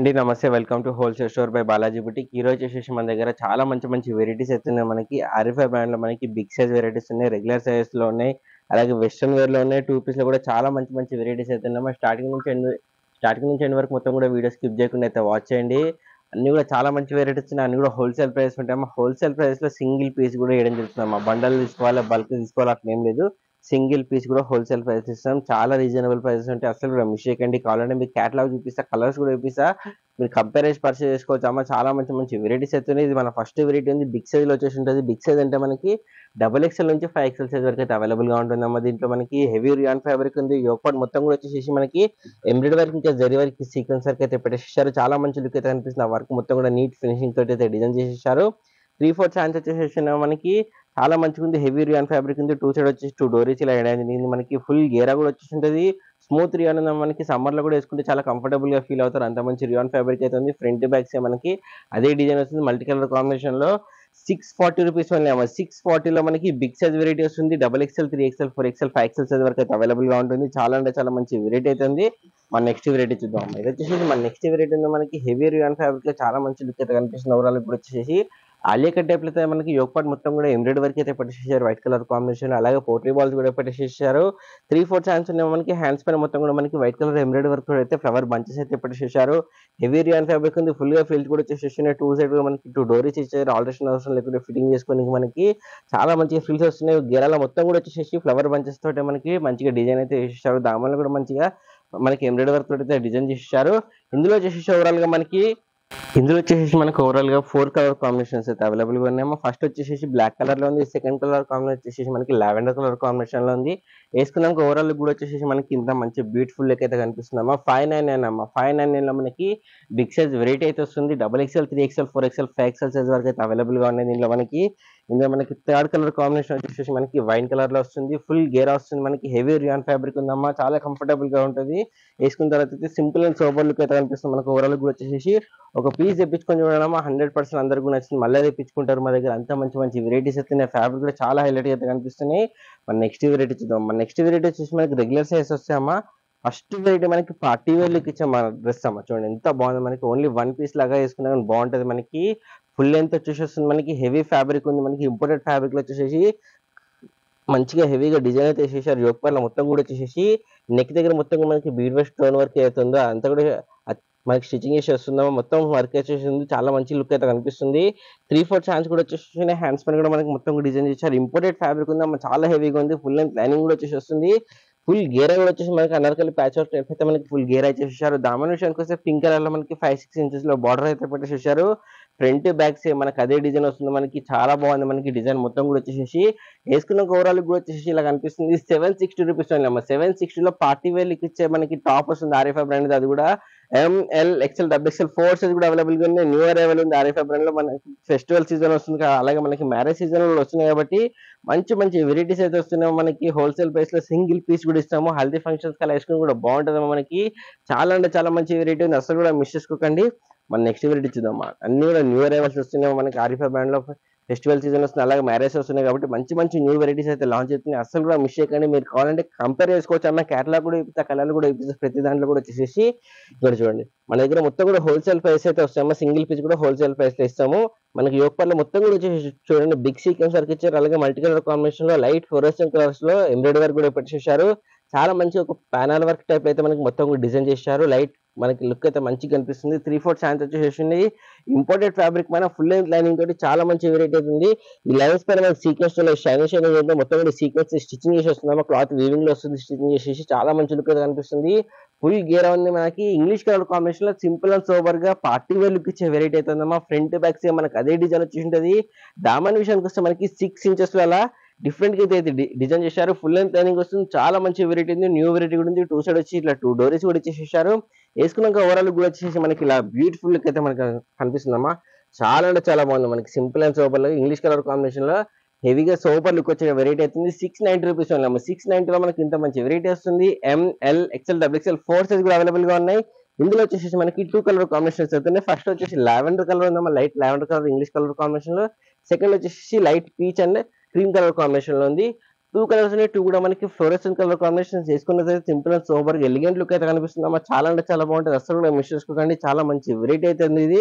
Hi అండి. నమస్తే. Welcome to wholesale store by Balaji boutique. ఈరోజు వచ్చేసేసి మన దగ్గర చాలా మంచి వెరైటీస్ అయితే ఉన్నాయి మనకి. ఆరిఫై బ్రాండ్‌లో మనకి బిగ్ సైజ్ వెరైటీస్ ఉన్నాయి. రెగ్యులర్ సైజెస్‌లో ఉన్నాయి. అలాగే వెస్టర్న్ వేర్‌లో ఉన్నాయి. 2 పీస్‌లో కూడా చాలా మంచి వెరైటీస్ అయితే ఉన్నాయి. మరి స్టార్టింగ్ నుంచి ఎండ్ వరకు మొత్తం కూడా వీడియో స్కిప్ చేయకుండా అయితే వాచ్ చేయండి. అన్నీ కూడా చాలా మంచి వెరైటీస్ ఉన్నాయి. అన్నీ కూడా హోల్‌సేల్ ప్రైస్ ఉంటాయమ్మా. హోల్‌సేల్ ప్రైస్‌లో సింగిల్ పీస్ కూడా ఇవ్వడం జరుగుతుందమ్మా. బండల్ తీసుకోవాలా, బల్క్ తీసుకోవాలా అట్లా ఏం లేదు. సింగిల్ పీస్ కూడా హోల్‌సేల్ ప్రైస్ ఇస్తాం. చాలా రీజనబుల్ ప్రైసెస్ ఉంటాయి. అసలు కూడా మిస్ చేయకండి. కావాలంటే మీకు కేటలాగ్ చూపిస్తా, కలర్స్ కూడా చూపిస్తా. మీరు కంపేర్ చేసి పర్చేస్ చేసుకోవచ్చు అమ్మ. చాలా మంచి వెరైటీస్ అయితే ఉన్నాయి. ఇది మన ఫస్ట్ వెరైటీ ఉంది. బిగ్ సైజ్ లో వచ్చేసి ఉంటుంది. బిగ్ సైజ్ అంటే మనకి XXL నుంచి 5XL సైజ్ వరకు అయితే అవైలబుల్ గా ఉంటుందమ్మా. దీంట్లో మనకి హెవీ రియాన్ ఫ్యాబ్రిక్ ఉంది. యోగపాట్ మొత్తం కూడా వచ్చేసి మనకి ఎంబ్రాయిడరీ వర్క్ ఇంకా జరీ వర్క్ సీక్వెన్స్ వర్క్ అయితే పెట్టేసారు. చాలా మంచి లుక్ అయితే కనిపిస్తుంది. ఆ వర్క్ మొత్తం కూడా నీట్ ఫినిషింగ్ తోటి అయితే డిజైన్ చేసేసారు. 3/4 హ్యాండ్స్ వచ్చేసి మనకి చాలా మంచిగా ఉంది. హెవీ రియాన్ ఫ్యాబ్రిక్ ఉంది. 2 సైడ్ వచ్చేసి 2 డోరీస్ ఇలా అయింది. మనకి ఫుల్ గేరా కూడా వచ్చేసి ఉంటుంది. స్మూత్ రియాన్ ఉంది. మనకి సమ్మర్ లో కూడా వేసుకుంటే చాలా కంఫర్టబుల్ గా ఫీల్ అవుతారు. అంత మంచి రియాన్ ఫ్యాబ్రిక్ అయితే ఉంది. ఫ్రంట్ బ్యాక్స్ మనకి అదే డిజైన్ వస్తుంది. మల్టీ కలర్ కాంబినేషన్ లో 640 రూపీస్ ఓన్లీ అమ్మ. 640 లో మనకి బిగ్ సైజ్ వెరైటీ వస్తుంది. XXL, 3XL, 4XL, 5XL size వరకు అయితే అవైలబుల్ గా ఉంటుంది. చాలా అంటే చాలా మంచి వెరైటీ అయితే ఉంది. మన నెక్స్ట్ వెరైటీ చూద్దాం అమ్మ. ఇది వచ్చేసి మన నెక్స్ట్ వెరైటీ ఉంది. మనకి హెవీ రియాన్ ఫ్యాబ్రిక్ లో చాలా మంచి లుక్ అయితే కనిపిస్తుంది. ఓవరాల్ ఇప్పుడు వచ్చేసి ఆలియా కట్ టైప్ అయితే మనకి యోగపాట్ మొత్తం కూడా ఎంబ్రాయిడరీ వర్క్ అయితే పెట్టేసేసారు. White colour combination. అలాగే పోట్రీ బాల్స్ కూడా పెట్టేసేసారు. 3/4 హ్యాండ్స్ ఉన్నాయి మనకి. హ్యాండ్స్ పైన మొత్తం కూడా మనకి వైట్ కలర్ ఎంబ్రాయిడరీ వర్క్ అయితే ఫ్లవర్ బంచెస్ అయితే పెట్టేసేసారు. హెవీ రియాన్ ఫ్యాబ్రిక్ ఉంది. ఫుల్ గా ఫిల్ట్ కూడా వచ్చేసేసినాయి. 2 సైడ్ మనకి 2 డోరీస్ ఇచ్చారు. ఆల్టరేషన్ అవసరం లేకుండా ఫిట్టింగ్ చేసుకోవడానికి మనకి చాలా మంచిగా ఫిల్స్ వస్తున్నాయి. గేరాల మొత్తం కూడా వచ్చేసి ఫ్లవర్ బంచెస్ తోటి మనకి మంచిగా డిజైన్ అయితే వేసేసారు. దామల్లో కూడా మంచిగా మనకి ఎంబ్రాయిడరీ వర్క్ తోటి అయితే డిజైన్ చేసేసారు. ఇందులో వచ్చేసి ఓవరాల్ గా మనకి 4 కలర్ కాంబినేషన్స్ అయితే అవైలబుల్ గా ఉన్నాయమ్మా. ఫస్ట్ వచ్చేసి బ్లాక్ కలర్ లో ఉంది. సెకండ్ కలర్ కాంబినేషన్ వచ్చేసి మనకి లావెండర్ కలర్ కాంబినేషన్ లో ఉంది. వేసుకున్నాక ఓవరాల్ కూడా వచ్చేసి మనకి ఇంత మంచి బ్యూటిఫుల్ లుక్ అయితే కనిపిస్తుందమ్మా. 599 అమ్మా. 599 లో మనకి బిగ్ సైజ్ వెరైటీ అయితే వస్తుంది. XXL, 3XL, 4XL, 5XL size వరకు అయితే అవైలబుల్ గా ఉన్నాయి. ఇందులో మనకి థర్డ్ కలర్ కాంబినేషన్ వచ్చేసి మనకి వైన్ కలర్ లో వస్తుంది. ఫుల్ గేరా వస్తుంది. మనకి హెవీ రియాన్ ఫ్యాబ్రిక్ ఉందమ్మా. చాలా కంఫర్టబుల్ గా ఉంటుంది. వేసుకున్న తర్వాత అయితే సింపుల్ అండ్ సోబర్ లుక్ అయితే కనిపిస్తుంది. మనకు ఓవరాల్ కూడా వచ్చేసి ఒక పీస్ తెప్పించుకొని చూడడం 100% అందరికీ నచ్చింది. మళ్ళీ తెప్పించుకుంటారు మా దగ్గర. అంత మంచి వెరైటీస్ అయితే ఫ్యాబ్రిక్ కూడా చాలా హైలైట్ అయితే కనిపిస్తున్నాయి. మన నెక్స్ట్ వెరైటీ చూద్దాం. మన నెక్స్ట్ వెరైటీ వచ్చేసి మనకి రెగ్యులర్ సైజ్ వస్తాయమ్మా. ఫస్ట్ వెరైటీ మనకి పార్టీ వేర్ లుక్ ఇచ్చే మన డ్రెస్ అమ్మా. చూడండి ఎంత బాగుంది. మనకి ఓన్లీ 1 పీస్ లాగా వేసుకున్నా కానీ బాగుంటది. మనకి ఫుల్ లెంత్ వచ్చేసి వస్తుంది. మనకి హెవీ ఫ్యాబ్రిక్ ఉంది. మనకి ఇంపోర్టెడ్ ఫ్యాబ్రిక్ లో వచ్చేసి మంచిగా హెవీగా డిజైన్ అయితే వేసేసారు. యోగపాట్ల మొత్తం కూడా వచ్చేసి నెక్ దగ్గర మొత్తం మనకి బీడ్ వర్క్ స్టోన్ వర్క్ అవుతుందో అంతా కూడా మనకి స్టిచ్చింగ్ చేసి వస్తుందో మొత్తం వర్క్ వచ్చేసింది. చాలా మంచి లుక్ అయితే కనిపిస్తుంది. 3/4 హ్యాండ్స్ కూడా వచ్చేసి హ్యాండ్స్ పైన కూడా మనకి మొత్తం డిజైన్ చేశారు. ఇంపోర్టెడ్ ఫ్యాబ్రిక్ ఉంది. చాలా హెవీగా ఉంది. ఫుల్ లెంత్ లైనింగ్ కూడా వచ్చేసి వస్తుంది. ఫుల్ గేరా కూడా వచ్చేసి మనకి అనార్కలి ప్యాచ్ వర్క్ టైప్ అయితే మనకి ఫుల్ గేరా చేసేసారు. దామన్ విషయానికి వస్తే పింక్ కలర్ లో మనకి 5-6 ఇంచెస్ లో బార్డర్ అయితే పెట్టేసేసారు. ఫ్రంట్ బ్యాక్ సేమ్ మనకి అదే డిజైన్ వస్తుంది. మనకి చాలా బాగుంది. మనకి డిజైన్ మొత్తం కూడా వచ్చేసి వేసుకున్న ఓవరాల్ కూడా వచ్చేసి ఇలా కనిపిస్తుంది. 760 రూపీస్ ఓన్లీ అమ్మ. 760 లో పార్టీ వేర్ ఇచ్చే మనకి టాప్ వస్తుంది. ఆర్ఎఫ్ఐ బ్రాండ్ అది కూడా ML, XL, XXL 4 సైజ్ కూడా అవైలబుల్ గా ఉంది. న్యూ అరైవల్ ఉంది. ఆర్ఎఫ్ఐ బ్రాండ్ లో మనకి ఫెస్టివల్ సీజన్ వస్తుంది. అలాగే మనకి మ్యారేజ్ సీజన్ కూడా వస్తున్నాయి కాబట్టి మంచి వెరైటీస్ అయితే వస్తున్నాయి. మనకి హోల్సేల్ ప్రైస్ లో సింగిల్ పీస్ కూడా ఇస్తాము. హల్దీ ఫంక్షన్స్ కల్లా వేసుకుని కూడా బాగుంటుంది. మనకి చాలా అంటే చాలా మంచి వెరైటీ ఉంది. అసలు కూడా మిస్ చేసుకోకండి. మన నెక్స్ట్ వెరైటీ చూద్దాం. అన్ని కూడా న్యూ అరైవల్స్ వస్తున్నాయి. మనకి ఆర్ఎఫ్ఐ బ్రాండ్ లో ఫెస్టివల్ సీజన్ వస్తుంది. అలాగే మ్యారేజ్ వస్తున్నాయి కాబట్టి మంచి న్యూ వెరైటీస్ అయితే లాంచ్ అవుతున్నాయి. అసలు కూడా మిస్ చేయకండి. మీరు కావాలంటే కంపేర్ చేసుకోవచ్చు అన్న. కేటలాగ్ కూడా ఇప్పిస్తా, కలర్లు కూడా ఇప్పిస్తా. ప్రతి దాంట్లో కూడా వచ్చేసి ఇక్కడ చూడండి మన దగ్గర మొత్తం కూడా హోల్సేల్ ప్రైస్ అయితే వస్తాము. సింగిల్ పీస్ కూడా హోల్సేల్ ప్రైస్ లో ఇస్తాము. మనకి యోగపాట్ల మొత్తం కూడా వచ్చేసి చూడండి బిగ్ సీక్వెన్స్ వర్క్ ఇచ్చారు. అలాగే మల్టీ కలర్ కాంబినేషన్ లో లైట్ ఫ్లోరెసెంట్ కలర్స్ లో ఎంబ్రాయిడరీ వర్క్ కూడా పెట్టేసారు. చాలా మంచి ఒక ప్యానల్ వర్క్ టైప్ అయితే మనకి మొత్తం కూడా డిజైన్ చేశారు. లైట్ మనకి లుక్ అయితే మంచిగా కనిపిస్తుంది. 3/4 హ్యాండ్స్ వచ్చేసి ఇంపోర్టెడ్ ఫ్యాబ్రిక్ పైన ఫుల్ లెంత్ లైనింగ్ తోటి చాలా మంచి వెరైటీ ఉంది. ఈ లైన్స్ పైన మనకి సీక్వెన్స్ షైనింగ్ మొత్తం కూడా సీక్వెన్స్ స్టిచ్చింగ్ చేసి వస్తుంది. క్లాత్ వీవింగ్ లో వస్తుంది. స్టిచ్చింగ్ చేసేసి చాలా మంచి లుక్ అయితే కనిపిస్తుంది. ఫుల్ గేరా ఉంది. మనకి ఇంగ్లీష్ కలర్ కాంబినేషన్ లో సింపుల్ అండ్ సోబర్ గా పార్టీ వేర్ లుక్ ఇచ్చే వెరైటీ అయితే ఉందమ్మా. ఫ్రంట్ బ్యాక్ మనకి అదే డిజైన్ వచ్చేసి ఉంటుంది. దామన్ విషయానికి వస్తే మనకి 6 ఇంచెస్ లో అలా డిఫరెంట్ గా అయితే డిజైన్ చేశారు. ఫుల్ లెంత్ లైనింగ్ వస్తుంది. చాలా మంచి వెరైటీ ఉంది. న్యూ వెరైటీ కూడా ఉంది. 2 సైడ్ వచ్చి ఇట్లా 2 డోరీస్ కూడా ఇచ్చేసేసారు. వేసుకున్నాక ఓవరాల్ కూడా వచ్చేసి మనకి ఇలా బ్యూటిఫుల్ లుక్ అయితే మనకి కనిపిస్తుందమ్మా. చాలా అంటే చాలా బాగుంది. మనకి సింపుల్ అండ్ సూపర్ లో ఇంగ్లీష్ కలర్ కాంబినేషన్ లో హెవీగా సూపర్ లుక్ వచ్చే వెరైటీ అవుతుంది. 690 రూపీస్ ఓన్లీ అమ్మ. 690 లో మనకి ఇంత మంచి వెరైటీ వస్తుంది. ML, XL, XXL 4 సైజ్ కూడా అవైలబుల్ గా ఉన్నాయి. ఇందులో వచ్చేసి మనకి 2 కలర్ కాంబినేషన్స్ అవుతున్నాయి. ఫస్ట్ వచ్చేసి లావెండర్ కలర్ ఉందమ్మా. Light lavender colour English colour combination లో. సెకండ్ వచ్చేసి light peach and cream colour combination లో ఉంది. టూ కలర్స్ ఉన్నాయి, టూ కూడా మనకి ఫ్లోరెసెంట్ కలర్ కాంబినేషన్ చేసుకున్నది simple and super elegant look అయితే కనిపిస్తుంది. చాలా అంటే చాలా బాగుంటుంది, అసలు కూడా మిస్ చేసుకోకండి. చాలా మంచి వెరైటీ అయితే ఉంది ఇది.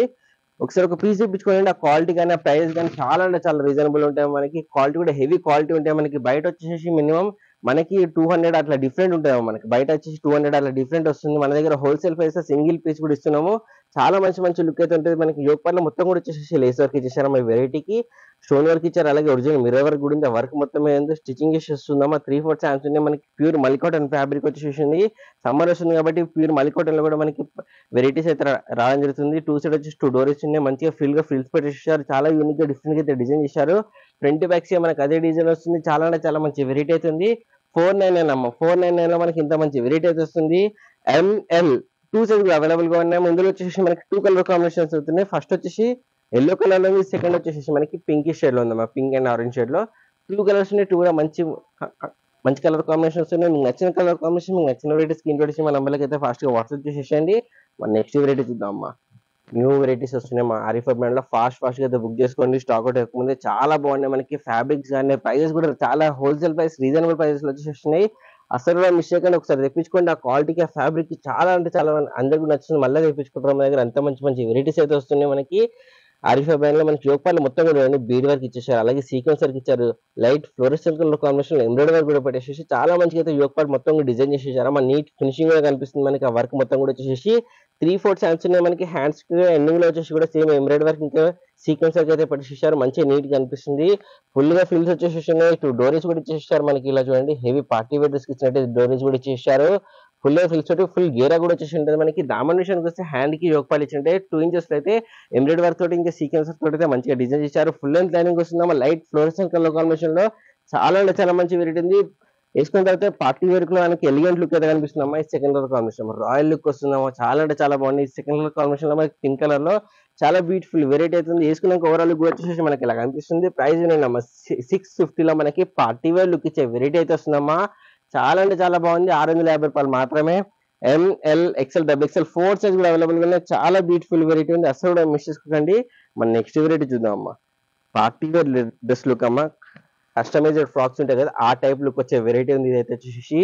ఒకసారి ఒక పీస్ తెప్పించుకోండి. ఆ క్వాలిటీ కానీ ఆ ప్రైస్ కానీ చాలా అంటే చాలా రీజనబుల్ ఉంటాయి. మనకి క్వాలిటీ కూడా హెవీ క్వాలిటీ ఉంటాయి. మనకి బయట వచ్చేసి మినిమం మనకి 200 అట్లా డిఫరెంట్ ఉంటుంది. మనకి బయట వచ్చేసి 200 అట్లా డిఫరెంట్ వస్తుంది. మన దగ్గర హోల్సేల్ ప్రైస్ సింగిల్ పీస్ కూడా ఇస్తున్నాము. చాలా మంచి మంచి లుక్ అయితే ఉంటుంది. మనకి యోగ్ పార్ట్ లో మొత్తం కూడా వచ్చేసి లేస్ వర్క్ ఇచ్చేసారు. మన వెరైటీకి స్టోన్ వర్క్ ఇచ్చారు. అలాగే ఒరిజినల్ మిర్రర్ వర్క్ కూడా ఉంది. ఆ వర్క్ మొత్తం ఏంటో స్టిచింగ్ చేసి వస్తుందమ్మా. 3/4 హ్యాండ్స్ ఉన్నాయి. మనకి ప్యూర్ మలికాటన్ ఫ్యాబ్రిక్ వచ్చేసింది. సమ్మర్ వస్తుంది కాబట్టి ప్యూర్ మలికాటన్ లో కూడా మనకి వెరైటీస్ అయితే రావడం జరుగుతుంది. టూ సైడ్ వచ్చేసి 2 డోర్స్ ఉన్నాయి. మంచిగా ఫ్రిల్స్ పెట్టేసారు. చాలా యూనిక్ గా డిఫరెంట్ గా అయితే డిజైన్ చేశారు. ఫ్రంట్ బ్యాక్స్ మనకి అదే డిజైన్ వస్తుంది. చాలా అంటే చాలా మంచి వెరైటీ అయితే ఉంది. 499 అమ్మ. 499 లో మనకి ఇంత మంచి వెరైటీ అయితే వస్తుంది. ఎంఎల్ టూ సైజ్ అవైలబుల్ గా ఉన్నాయి. ఇందులో వచ్చేసి మనకి 2 కలర్ కాంబినేషన్స్ అవుతున్నాయి. ఫస్ట్ వచ్చేసి ఎల్లో కలర్ లో ఉంది. సెకండ్ వచ్చేసి మనకి పింక్ షేడ్ లో ఉందమ్మా. పింక్ అండ్ ఆరెంజ్ షేడ్ లో 2 కలర్స్ ఉన్నాయి. 2 కూడా మంచి మంచి కలర్ కాంబినేషన్స్ ఉన్నాయి. మీకు నచ్చిన కలర్ కాంబినేషన్, మీకు నచ్చిన వెరైటీ స్క్రీన్ షాట్ మన నంబర్కి అయితే ఫాస్ట్ గా వాట్సాప్ చేసేయండి. మన నెక్స్ట్ వెరైటీ చూద్దాం అమ్మా. న్యూ వెరైటీస్ వస్తున్నాయి మా ఆరిఫా బ్రాండ్ లో. ఫాస్ట్ గా అయితే బుక్ చేసుకోండి. స్టాక్ అవుట్ ఎక్కువ చాలా బాగున్నాయి. మనకి ఫ్యాబ్రిక్స్ కానీ ప్రైజెస్ కూడా చాలా హోల్సేల్ ప్రైస్ రీజనబుల్ ప్రైసెస్ లో వచ్చేస్తున్నాయి. అసలు మిస్ చేయకుండా ఒకసారి తెప్పించుకోండి. ఆ క్వాలిటీకి ఆ ఫ్యాబ్రిక్ చాలా అంటే చాలా అందరికీ నచ్చింది. మళ్ళీ తెప్పించుకుంటారు. మన దగ్గర అంత మంచి మంచి వెరైటీస్ అయితే వస్తున్నాయి. మనకి ఆరిఫా బ్రాండ్ లో మనకి యోగ్ పార్ట్ మొత్తం కూడా బీడ్ వర్క్ ఇచ్చేసారు. అలాగే సీక్వెన్స్ వర్క్ ఇచ్చారు. Light fluorescent colour combination embroidery work కూడా పెట్టేసి చాలా మంచిగా అయితే యోగ్ పార్ట్ మొత్తం కూడా డిజైన్ చేసేసారు. మన నీట్ ఫినిషింగ్ కూడా కనిపిస్తుంది. మనకి ఆ వర్క్ మొత్తం కూడా వచ్చేసి 3/4 హ్యాండ్స్ ఉన్నాయి. మనకి హ్యాండ్స్ ఎండింగ్ లో వచ్చేసి కూడా సేమ్ ఎంబ్రాయిడరీ వర్క్ ఇంకా సీక్వెన్స్ వర్క్ అయితే పెట్టేసారు. మంచిగా నీట్ గా కనిపిస్తుంది. ఫుల్ గా ఫిల్స్ వచ్చేసి ఉన్నాయి. 2 డోరీస్ కూడా ఇచ్చేసారు. మనకి ఇలా చూడండి హెవీ పార్టీ వేర్ డ్రెస్ ఇచ్చినట్టు డోరీస్ కూడా ఇచ్చేసారు. ఫుల్ ఫిల్స్ తోటి ఫుల్ గేరా కూడా వచ్చేసి ఉంటుంది. మనకి దామన్ విషయానికి వస్తే హ్యాండ్ కి యోగ్ పార్ట్ ఇచ్చింటే 2 ఇంచెస్ అయితే ఎంబ్రాయిడరీ వర్క్ తోటి ఇంకా సీక్వెన్స్ తోటి అయితే మంచిగా డిజైన్ చేశారు. ఫుల్ లెంత్ లైనింగ్ వస్తుందమ్మా. లైట్ ఫ్లోరెసెంట్ కలర్ కాంబినేషన్ లో చాలా అంటే చాలా మంచి వెరైటీ ఉంది. వేసుకున్న తర్వాత పార్టీ వేర్ లో మనకి ఎలిగెంట్ లుక్ అయితే కనిపిస్తుందమ్మా. ఈ second colour combination royal look వస్తుందమ్మా. చాలా అంటే చాలా బాగుంది. ఈ సెకండ్ కలర్ కాంబినేషన్ లో మనకి పింక్ కలర్ లో చాలా బ్యూటిఫుల్ వెరైటీ అవుతుంది. వేసుకున్నాక ఓవరాల్ లుక్ వచ్చేసి మనకి ఇలా కనిపిస్తుంది. ప్రైస్ ఏంటమ్మా 650 లో మనకి పార్టీ వేర్ లుక్ ఇచ్చే వెరైటీ అయితే వస్తుందమ్మా. చాలా అంటే చాలా బాగుంది. 650 రూపాయలు మాత్రమే. M L XL double XL 4 size కూడా అవైలబుల్ గా ఉన్నాయి. చాలా బ్యూటిఫుల్ వెరైటీ ఉంది. అసలు కూడా మిస్ చేసుకోకండి. మన నెక్స్ట్ వెరైటీ చూద్దాం అమ్మా. పార్టీ వేర్ డ్రెస్ లుక్ అమ్మా. కస్టమైజ్డ్ ఫ్రాక్స్ ఉంటాయి కదా, ఆ టైప్ లుక్ వచ్చే వెరైటీ ఉంది. ఇదైతే వచ్చేసి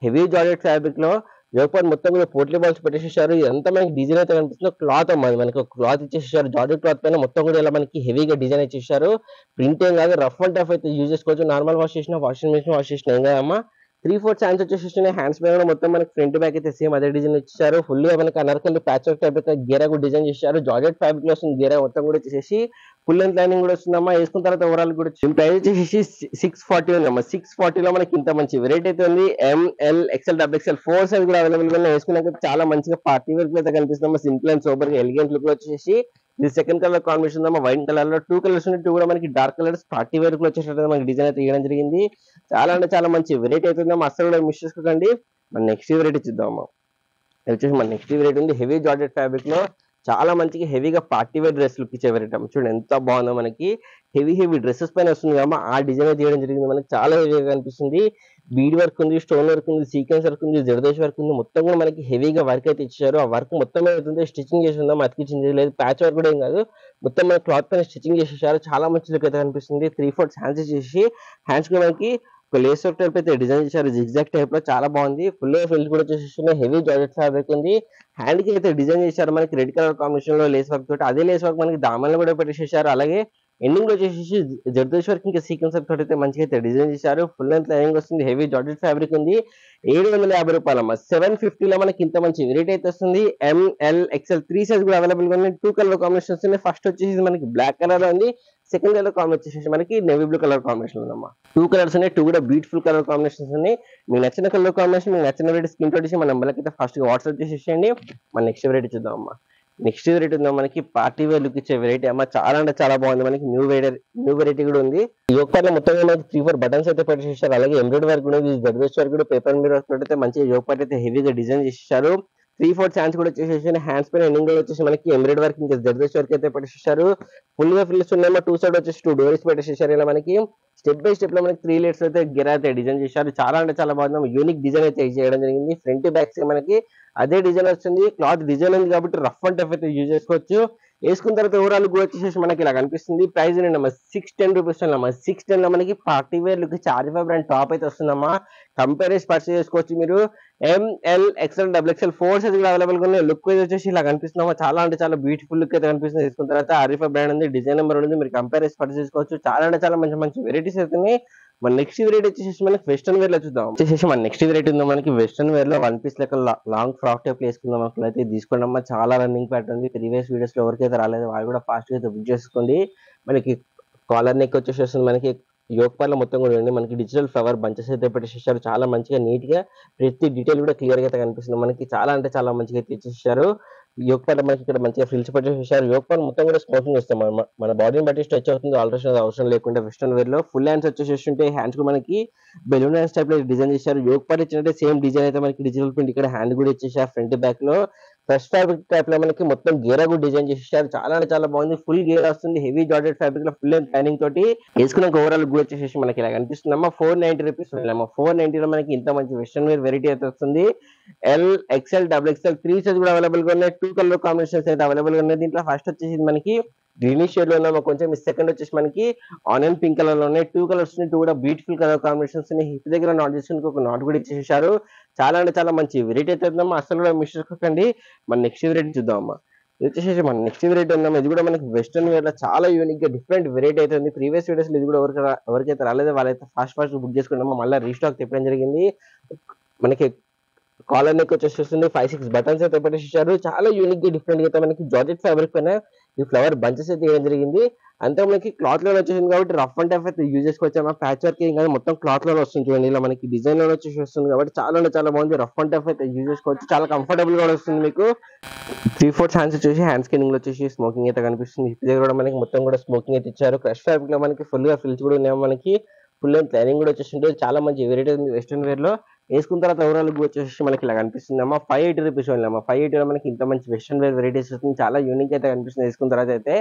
హెవీ జార్జెట్ ఫ్యాబ్రిక్ లో యోగ్ పార్ట్ మొత్తం కూడా పోట్లీ బాల్స్ పెట్టేసేసారు. ఎంత మనకి డిజైన్ అయితే కనిపిస్తుందో క్లాత్ అమ్మా. మనకి క్లాత్ ఇచ్చేసారు. జార్జెట్ క్లాత్ పైన మొత్తం కూడా ఇలా మనకి హెవీగా డిజైన్ ఇచ్చేసారు. ప్రింట్ ఏం కాదు, రఫ్ అండ్ టఫ్ అయితే యూజ్ చేసుకోవచ్చు. నార్మల్ వాష్ చేసిన వాషింగ్ మెషిన్ వాష్ చేసిన ఏం కాదమ్మా. 3/4 హ్యాండ్స్ వచ్చేసి హ్యాండ్స్ పైన కూడా మొత్తం మనకి ఫ్రంట్ బ్యాక్ అయితే సేమ్ అదే డిజైన్ ఇచ్చారు. ఫుల్ గా మనకి అనర్కల్ ప్యాచ్ వర్క్ టైప్ అయితే గేరా కూడా డిజైన్ చేశారు. జార్జెట్ ఫ్యాబ్రిక్ లో వస్తుంది గేరా మొత్తం కూడా వచ్చేసి ఫుల్ లెంత్ లైనింగ్ కూడా వస్తుందమ్మా. వేసుకున్న తర్వాత ఓవరాల్ కూడా ప్రైస్ వచ్చేసి 640 ఉందమ్మా. 640 లో మనకి ఇంత మంచి వెరైటీ అయితే ఉంది. M L XL double XL 4 size కూడా అవైలబుల్ గా వేసుకున్నాక చాలా మంచిగా పార్టీ వర్క్ అయితే కనిపిస్తుందమ్మా. సింపుల్ అండ్ సూపర్ గా ఎలిగెంట్ లుక్ లో వచ్చేసి ఇది సెకండ్ కలర్ కాంబినేషన్ ఉందమ్మా. వైట్ కలర్ లో 2 కలర్స్ ఉన్నాయి. 2 కూడా మనకి డార్క్ కలర్స్ పార్టీ వేర్ లో వచ్చేటట్టు మనకి డిజైన్ అయితే ఇవ్వడం జరిగింది. చాలా అంటే చాలా మంచి వెరైటీ అయితే ఉందమ్మా. అసలు కూడా మిస్ చేసుకోకండి. మన నెక్స్ట్ వెరైటీ చూద్దామమ్మా. వచ్చేసి మన నెక్స్ట్ వెరైటీ ఉంది హెవీ జార్జెట్ ఫ్యాబ్రిక్ లో. చాలా మంచిగా హెవీగా పార్టీ వేర్ డ్రెస్ లుక్ ఇచ్చే వెరైటీ చూడండి ఎంత బాగుందో. మనకి హెవీ డ్రెస్సెస్ పైన వస్తుంది కదా, ఆ డిజైన్ తీయడం జరిగింది. మనకి చాలా హెవీగా కనిపిస్తుంది. బీడ్ వర్క్ ఉంది, స్టోన్ వర్క్ ఉంది, సీక్వెన్స్ వర్క్ ఉంది, జర్దోష్ వర్క్ ఉంది. మొత్తం కూడా మనకి హెవీగా వర్క్ అయితే ఇచ్చారు. ఆ వర్క్ మొత్తం ఏదైతే స్టిచ్చింగ్ చేసి ఉందో అతికించింది లేదు, ప్యాచ్ వర్క్ కూడా ఏం కాదు. మొత్తం మన క్లాత్ పైన స్టిచ్చింగ్ చేసేసారు. చాలా మంచి లుక్ అయితే కనిపిస్తుంది. 3/4 హ్యాండ్స్ చేసి హ్యాండ్స్ కూడా మనకి ఒక లేస్ వర్క్ టైప్ అయితే డిజైన్ చేశారు. జిగ్జాగ్ టైప్ లో చాలా బాగుంది. ఫుల్ ఫిల్స్ కూడా వచ్చేసి హెవీ జార్జెట్ ఫ్యాబ్రిక్ ఉంది. హ్యాండ్ కి అయితే డిజైన్ చేశారు మనకి రెడ్ కలర్ కాంబినేషన్ లో లేస్ వర్క్ తోటి. అదే లేస్ వర్క్ మనకి దామన్లో కూడా పెట్టేసేసారు. అలాగే ఎండింగ్ లో వచ్చేసి జర్దోష్ వర్క్ ఇంకా సీక్వెన్స్ వర్క్ తోటి అయితే మంచిగా అయితే డిజైన్ చేశారు. ఫుల్ లెంత్ లైనింగ్ వస్తుంది. హెవీ జార్జెట్ ఫ్యాబ్రిక్ ఉంది. 750 రూపాయలమ్మా. 750 లో మనకి ఇంత మంచి వెరైటీ అయితే వస్తుంది. ఎంఎల్ ఎక్స్ఎల్ 3 సైజ్ కూడా అవైలబుల్ గా ఉన్నాయి. 2 కలర్ కాంబినేషన్స్ ఉన్నాయి. ఫస్ట్ వచ్చేసి మనకి బ్లాక్ కలర్ ఉంది. సెకండ్ కలర్ కాంబినేషన్ వచ్చేసి మనకి నేవీ బ్లూ కలర్ కాంబినేషన్ ఉందమ్మా. 2 కలర్స్ ఉన్నాయి. 2 కూడా బ్యూటిఫుల్ కలర్ కాంబినేషన్స్ ఉన్నాయి. మీకు నచ్చిన కలర్ కాంబినేషన్, మీకు నచ్చిన వెరైటీ స్క్రీన్ షాట్ చేసి మన నెంబర్కి అయితే ఫస్ట్ గా వాట్సాప్ చేసేయండి. మన నెక్స్ట్ వెరైటీ చూద్దాం అమ్మా. నెక్స్ట్ వెరైటీ ఉందా మనకి పార్టీ వేర్ లుక్ ఇచ్చే వెరైటీ అమ్మా. చాలా అంటే చాలా బాగుంది. మనకి న్యూ వెరైటీ కూడా ఉంది. యోగ్ పార్ట్ లో మొత్తం మనకి 3/4 బటన్స్ అయితే పెట్టేసారు. అలాగే ఎంబ్రాయిడరీ వర్క్ కూడా జర్దోష్ వర్క్ కూడా పేపర్ మీద అయితే మంచిగా యోగ్ పార్ట్ అయితే హెవీగా డిజైన్ చేసేసారు. 3/4 హ్యాండ్స్ కూడా వచ్చేసి హ్యాండ్స్ పైన ఎండింగ్ లో వచ్చేసి మనకి ఎంబ్రాయిడరీ వర్క్ ఇంకా జర్దోష్ వర్క్ అయితే పెట్టేసారు. ఫుల్ గా ఫిల్స్ ఉన్నాయమ్మా. 2 సైడ్ వచ్చేసి 2 డోర్స్ పెట్టేసారు. ఇలా మనకి స్టెప్ బై స్టెప్ లో మనకి 3 లేయర్స్ అయితే గిరా అయితే డిజైన్ చేశారు. చాలా అంటే చాలా బాగుంది. యూనిక్ డిజైన్ అయితే చేయడం జరిగింది. ఫ్రంట్ బ్యాక్స్ మనకి అదే డిజైన్ వస్తుంది. క్లాత్ డిజైన్ ఉంది కాబట్టి రఫ్ అండ్ టఫ్ అయితే యూజ్ చేసుకోవచ్చు. వేసుకున్న తర్వాత ఓవరాల్ కూడా వచ్చేసి మనకి ఇలా కనిపిస్తుంది. ప్రైస్ ఏంటమ్మా 610 రూపీస్ అమ్మా. 610 లో మనకి పార్టీ వేర్ లుక్ చార్జిఫై బ్రాండ్ టాప్ అయితే వస్తుందమ్మా. కంపేర్ చేసి పర్చేస్ చేసుకోవచ్చు మీరు. ML XL XXL 4 సైజ్ కూడా అవైలబుల్ గా ఉన్నాయి. లుక్ వైజ్ వచ్చేసి ఇలా కనిపిస్తుందమ్మా. చాలా అంటే చాలా బ్యూటిఫుల్ లుక్ అయితే కనిపిస్తుంది. తీసుకున్న తర్వాత ఆరిఫా బ్రాండ్ ఉంది, డిజైన్ నెంబర్ ఉంది, మీరు కంపేర్ చేసి పర్చేస్ చేసుకోవచ్చు. చాలా అంటే చాలా మంచి మంచి వెరైటీస్ అవుతున్నాయి. మన నెక్స్ట్ వెరైటీ వచ్చేసి మనకి వెస్టర్న్ వేర్ లో చూద్దాం. వచ్చేసి మన నెక్స్ట్ వెరైటీ ఉందో మనకి వెస్టర్న్ వేర్ లో వన్ పీస్ లెక్క లాంగ్ ఫ్రాక్ టైప్ వేసుకుందాం. అట్లయితే తీసుకోండి అమ్మా. చాలా రన్నింగ్ ప్యాటర్న్ ఉంది. ప్రీవియస్ వీడియోస్ లో ఎవరికైతే రాలేదు వాళ్ళు కూడా ఫాస్ట్ గా అయితే బుక్ చేసుకోండి. మనకి కాలర్ నెక్ వచ్చేసి వస్తుంది. మనకి యోక్ పార్లో మొత్తం కూడా ఉంది. మనకి డిజిటల్ ఫ్లవర్ బంచెస్ అయితే పెట్టేసేసారు. చాలా మంచిగా నీట్ గా ప్రతి డీటెయిల్ కూడా క్లియర్ గా అయితే కనిపిస్తుంది. మనకి చాలా అంటే చాలా మంచిగా అయితే ఇచ్చేసారు. యోక్ పార్లో మనకి ఇక్కడ మంచిగా ఫ్రిల్స్ పెట్టేసేసారు. యోక్ పార్ మొత్తం కూడా స్మోకింగ్ వస్తాం. మన బాడీని బట్టి స్ట్రెచ్ అవుతుంది. ఆల్ట్రేషన్ అవసరం లేకుండా వెస్టర్న్ వేర్ లో ఫుల్ హ్యాండ్స్ వచ్చేసి ఉంటాయి. హ్యాండ్స్ కూడా మనకి బెలూన్ హ్యాండ్స్ టైప్ లో డిజైన్ చేశారు. యోక్ పార్ ఇచ్చినట్టే సేమ్ డిజైన్ అయితే మనకి డిజిటల్ ప్రింట్ ఇక్కడ హ్యాండ్ కూడా ఇచ్చేసారు. ఫ్రంట్ బ్యాక్ లో ఫ్రెష్ ఫ్యాబ్రిక్ టైప్ లో మనకి మొత్తం గేరా కూడా డిజైన్ చేసేసారు. చాలా అంటే చాలా బాగుంది. ఫుల్ గేర్ వస్తుంది. హెవీ జార్జెట్ ఫ్యాబ్రిక్ లో ఫుల్ ప్లానింగ్ తోటి వేసుకున్న ఓవరాల్ కూడా వచ్చేసి మనకి ఇలా కనిపిస్తుంది అమ్మా. 490 రూపీస్. 490 లో మనకి ఇంత మంచి వెస్టర్న్ వేర్ వెరైటీ అయితే వస్తుంది. LXL XXL 3 సైజ్ కూడా అవైలబుల్ గా ఉన్నాయి. 2 కలర్ కాంబినేషన్స్ అయితే అవైలబుల్ గా ఉన్నాయి. దీంట్లో ఫస్ట్ వచ్చేసి మనకి గ్రీనిష్ షేడ్ లో ఉన్నామో కొంచెం, సెకండ్ వచ్చేసి మనకి ఆనియన్ పింక్ కలర్ లో ఉన్నాయి. 2 కలర్స్ 2 కూడా బ్యూటిఫుల్ కలర్ కాంబినేషన్స్ ఉన్నాయి. హిప్ దగ్గర నాట్ చేసుకుని ఒక నాట్ కూడా ఇచ్చేసారు. చాలా అంటే చాలా మంచి వెరైటీ అయితే ఉందమ్మా. అసలు కూడా మిస్ చేసుకోకండి. మన నెక్స్ట్ వెరైటీ చూద్దాం అమ్మా. ఇది వచ్చేసి మన నెక్స్ట్ వెరైటీ ఉందమ్మా. ఇది కూడా మనకి వెస్టర్న్ వేర్ లో చాలా యూనిక్ గా డిఫరెంట్ వెరైటీ అయితే ఉంది. ప్రీవియస్ వీడియోస్ ఇది కూడా ఎవరికైతే రాలేదో వాళ్ళైతే ఫాస్ట్ బుక్ చేసుకున్నామా. మళ్ళీ రీస్టాక్ తెప్పడం జరిగింది. మనకి కాలర్ నెక్ వచ్చేసి వస్తుంది. 5-6 బటన్స్ అయితే పెట్టేసారు. చాలా యూనిక్ గా డిఫరెంట్ గా అయితే మనకి జార్జెట్ ఫ్యాబ్రిక్ పైన ఈ ఫ్లవర్ బంచెస్ అయితే వేయడం జరిగింది. అంతే మనకి క్లాత్ లో వచ్చేసింది కాబట్టి రఫ్ అండ్ టఫ్ అయితే యూజ్ చేసుకోవచ్చు. ప్యాచ్ వర్క్ ఏం కాదు, మొత్తం క్లాత్ లో వస్తుంది. చూడండి ఇలా మనకి డిజైన్ లో వచ్చేసి వస్తుంది కాబట్టి చాలా అంటే చాలా బాగుంది. రఫ్ అండ్ టఫ్ అయితే యూజ్ చేసుకోవచ్చు. చాలా కంఫర్టబుల్ గా వస్తుంది. మీకు 3/4 హ్యాండ్స్ వచ్చేసి హ్యాండ్ స్కిన్నింగ్ లో వచ్చేసి స్మోకింగ్ అయితే కనిపిస్తుంది. హిప్ దగ్గర కూడా మనకి మొత్తం కూడా స్మోకింగ్ అయితే ఇచ్చారు. క్రష్ ఫ్యాబ్రిక్ లో మనకి ఫుల్ గా ఫిల్స్ కూడా ఉన్నాయి. మనకి ఫుల్ అండ్ ప్లానింగ్ కూడా వచ్చేసి చాలా మంచి వెరైటీ ఉంది వెస్టర్న్ వేర్ లో. వేసుకున్న తర్వాత ఓవరాల్ వచ్చేసి మనకి ఇలా కనిపిస్తుంది అమ్మా. 580 రూపీస్ ఓన్లీ అమ్మా. 580 లో మనకి ఇంత మంచి వెస్టర్న్ వేర్ వెరైటీస్ వస్తుంది. చాలా యూనిక్ అయితే కనిపిస్తుంది. వేసుకున్న తర్వాత అయితే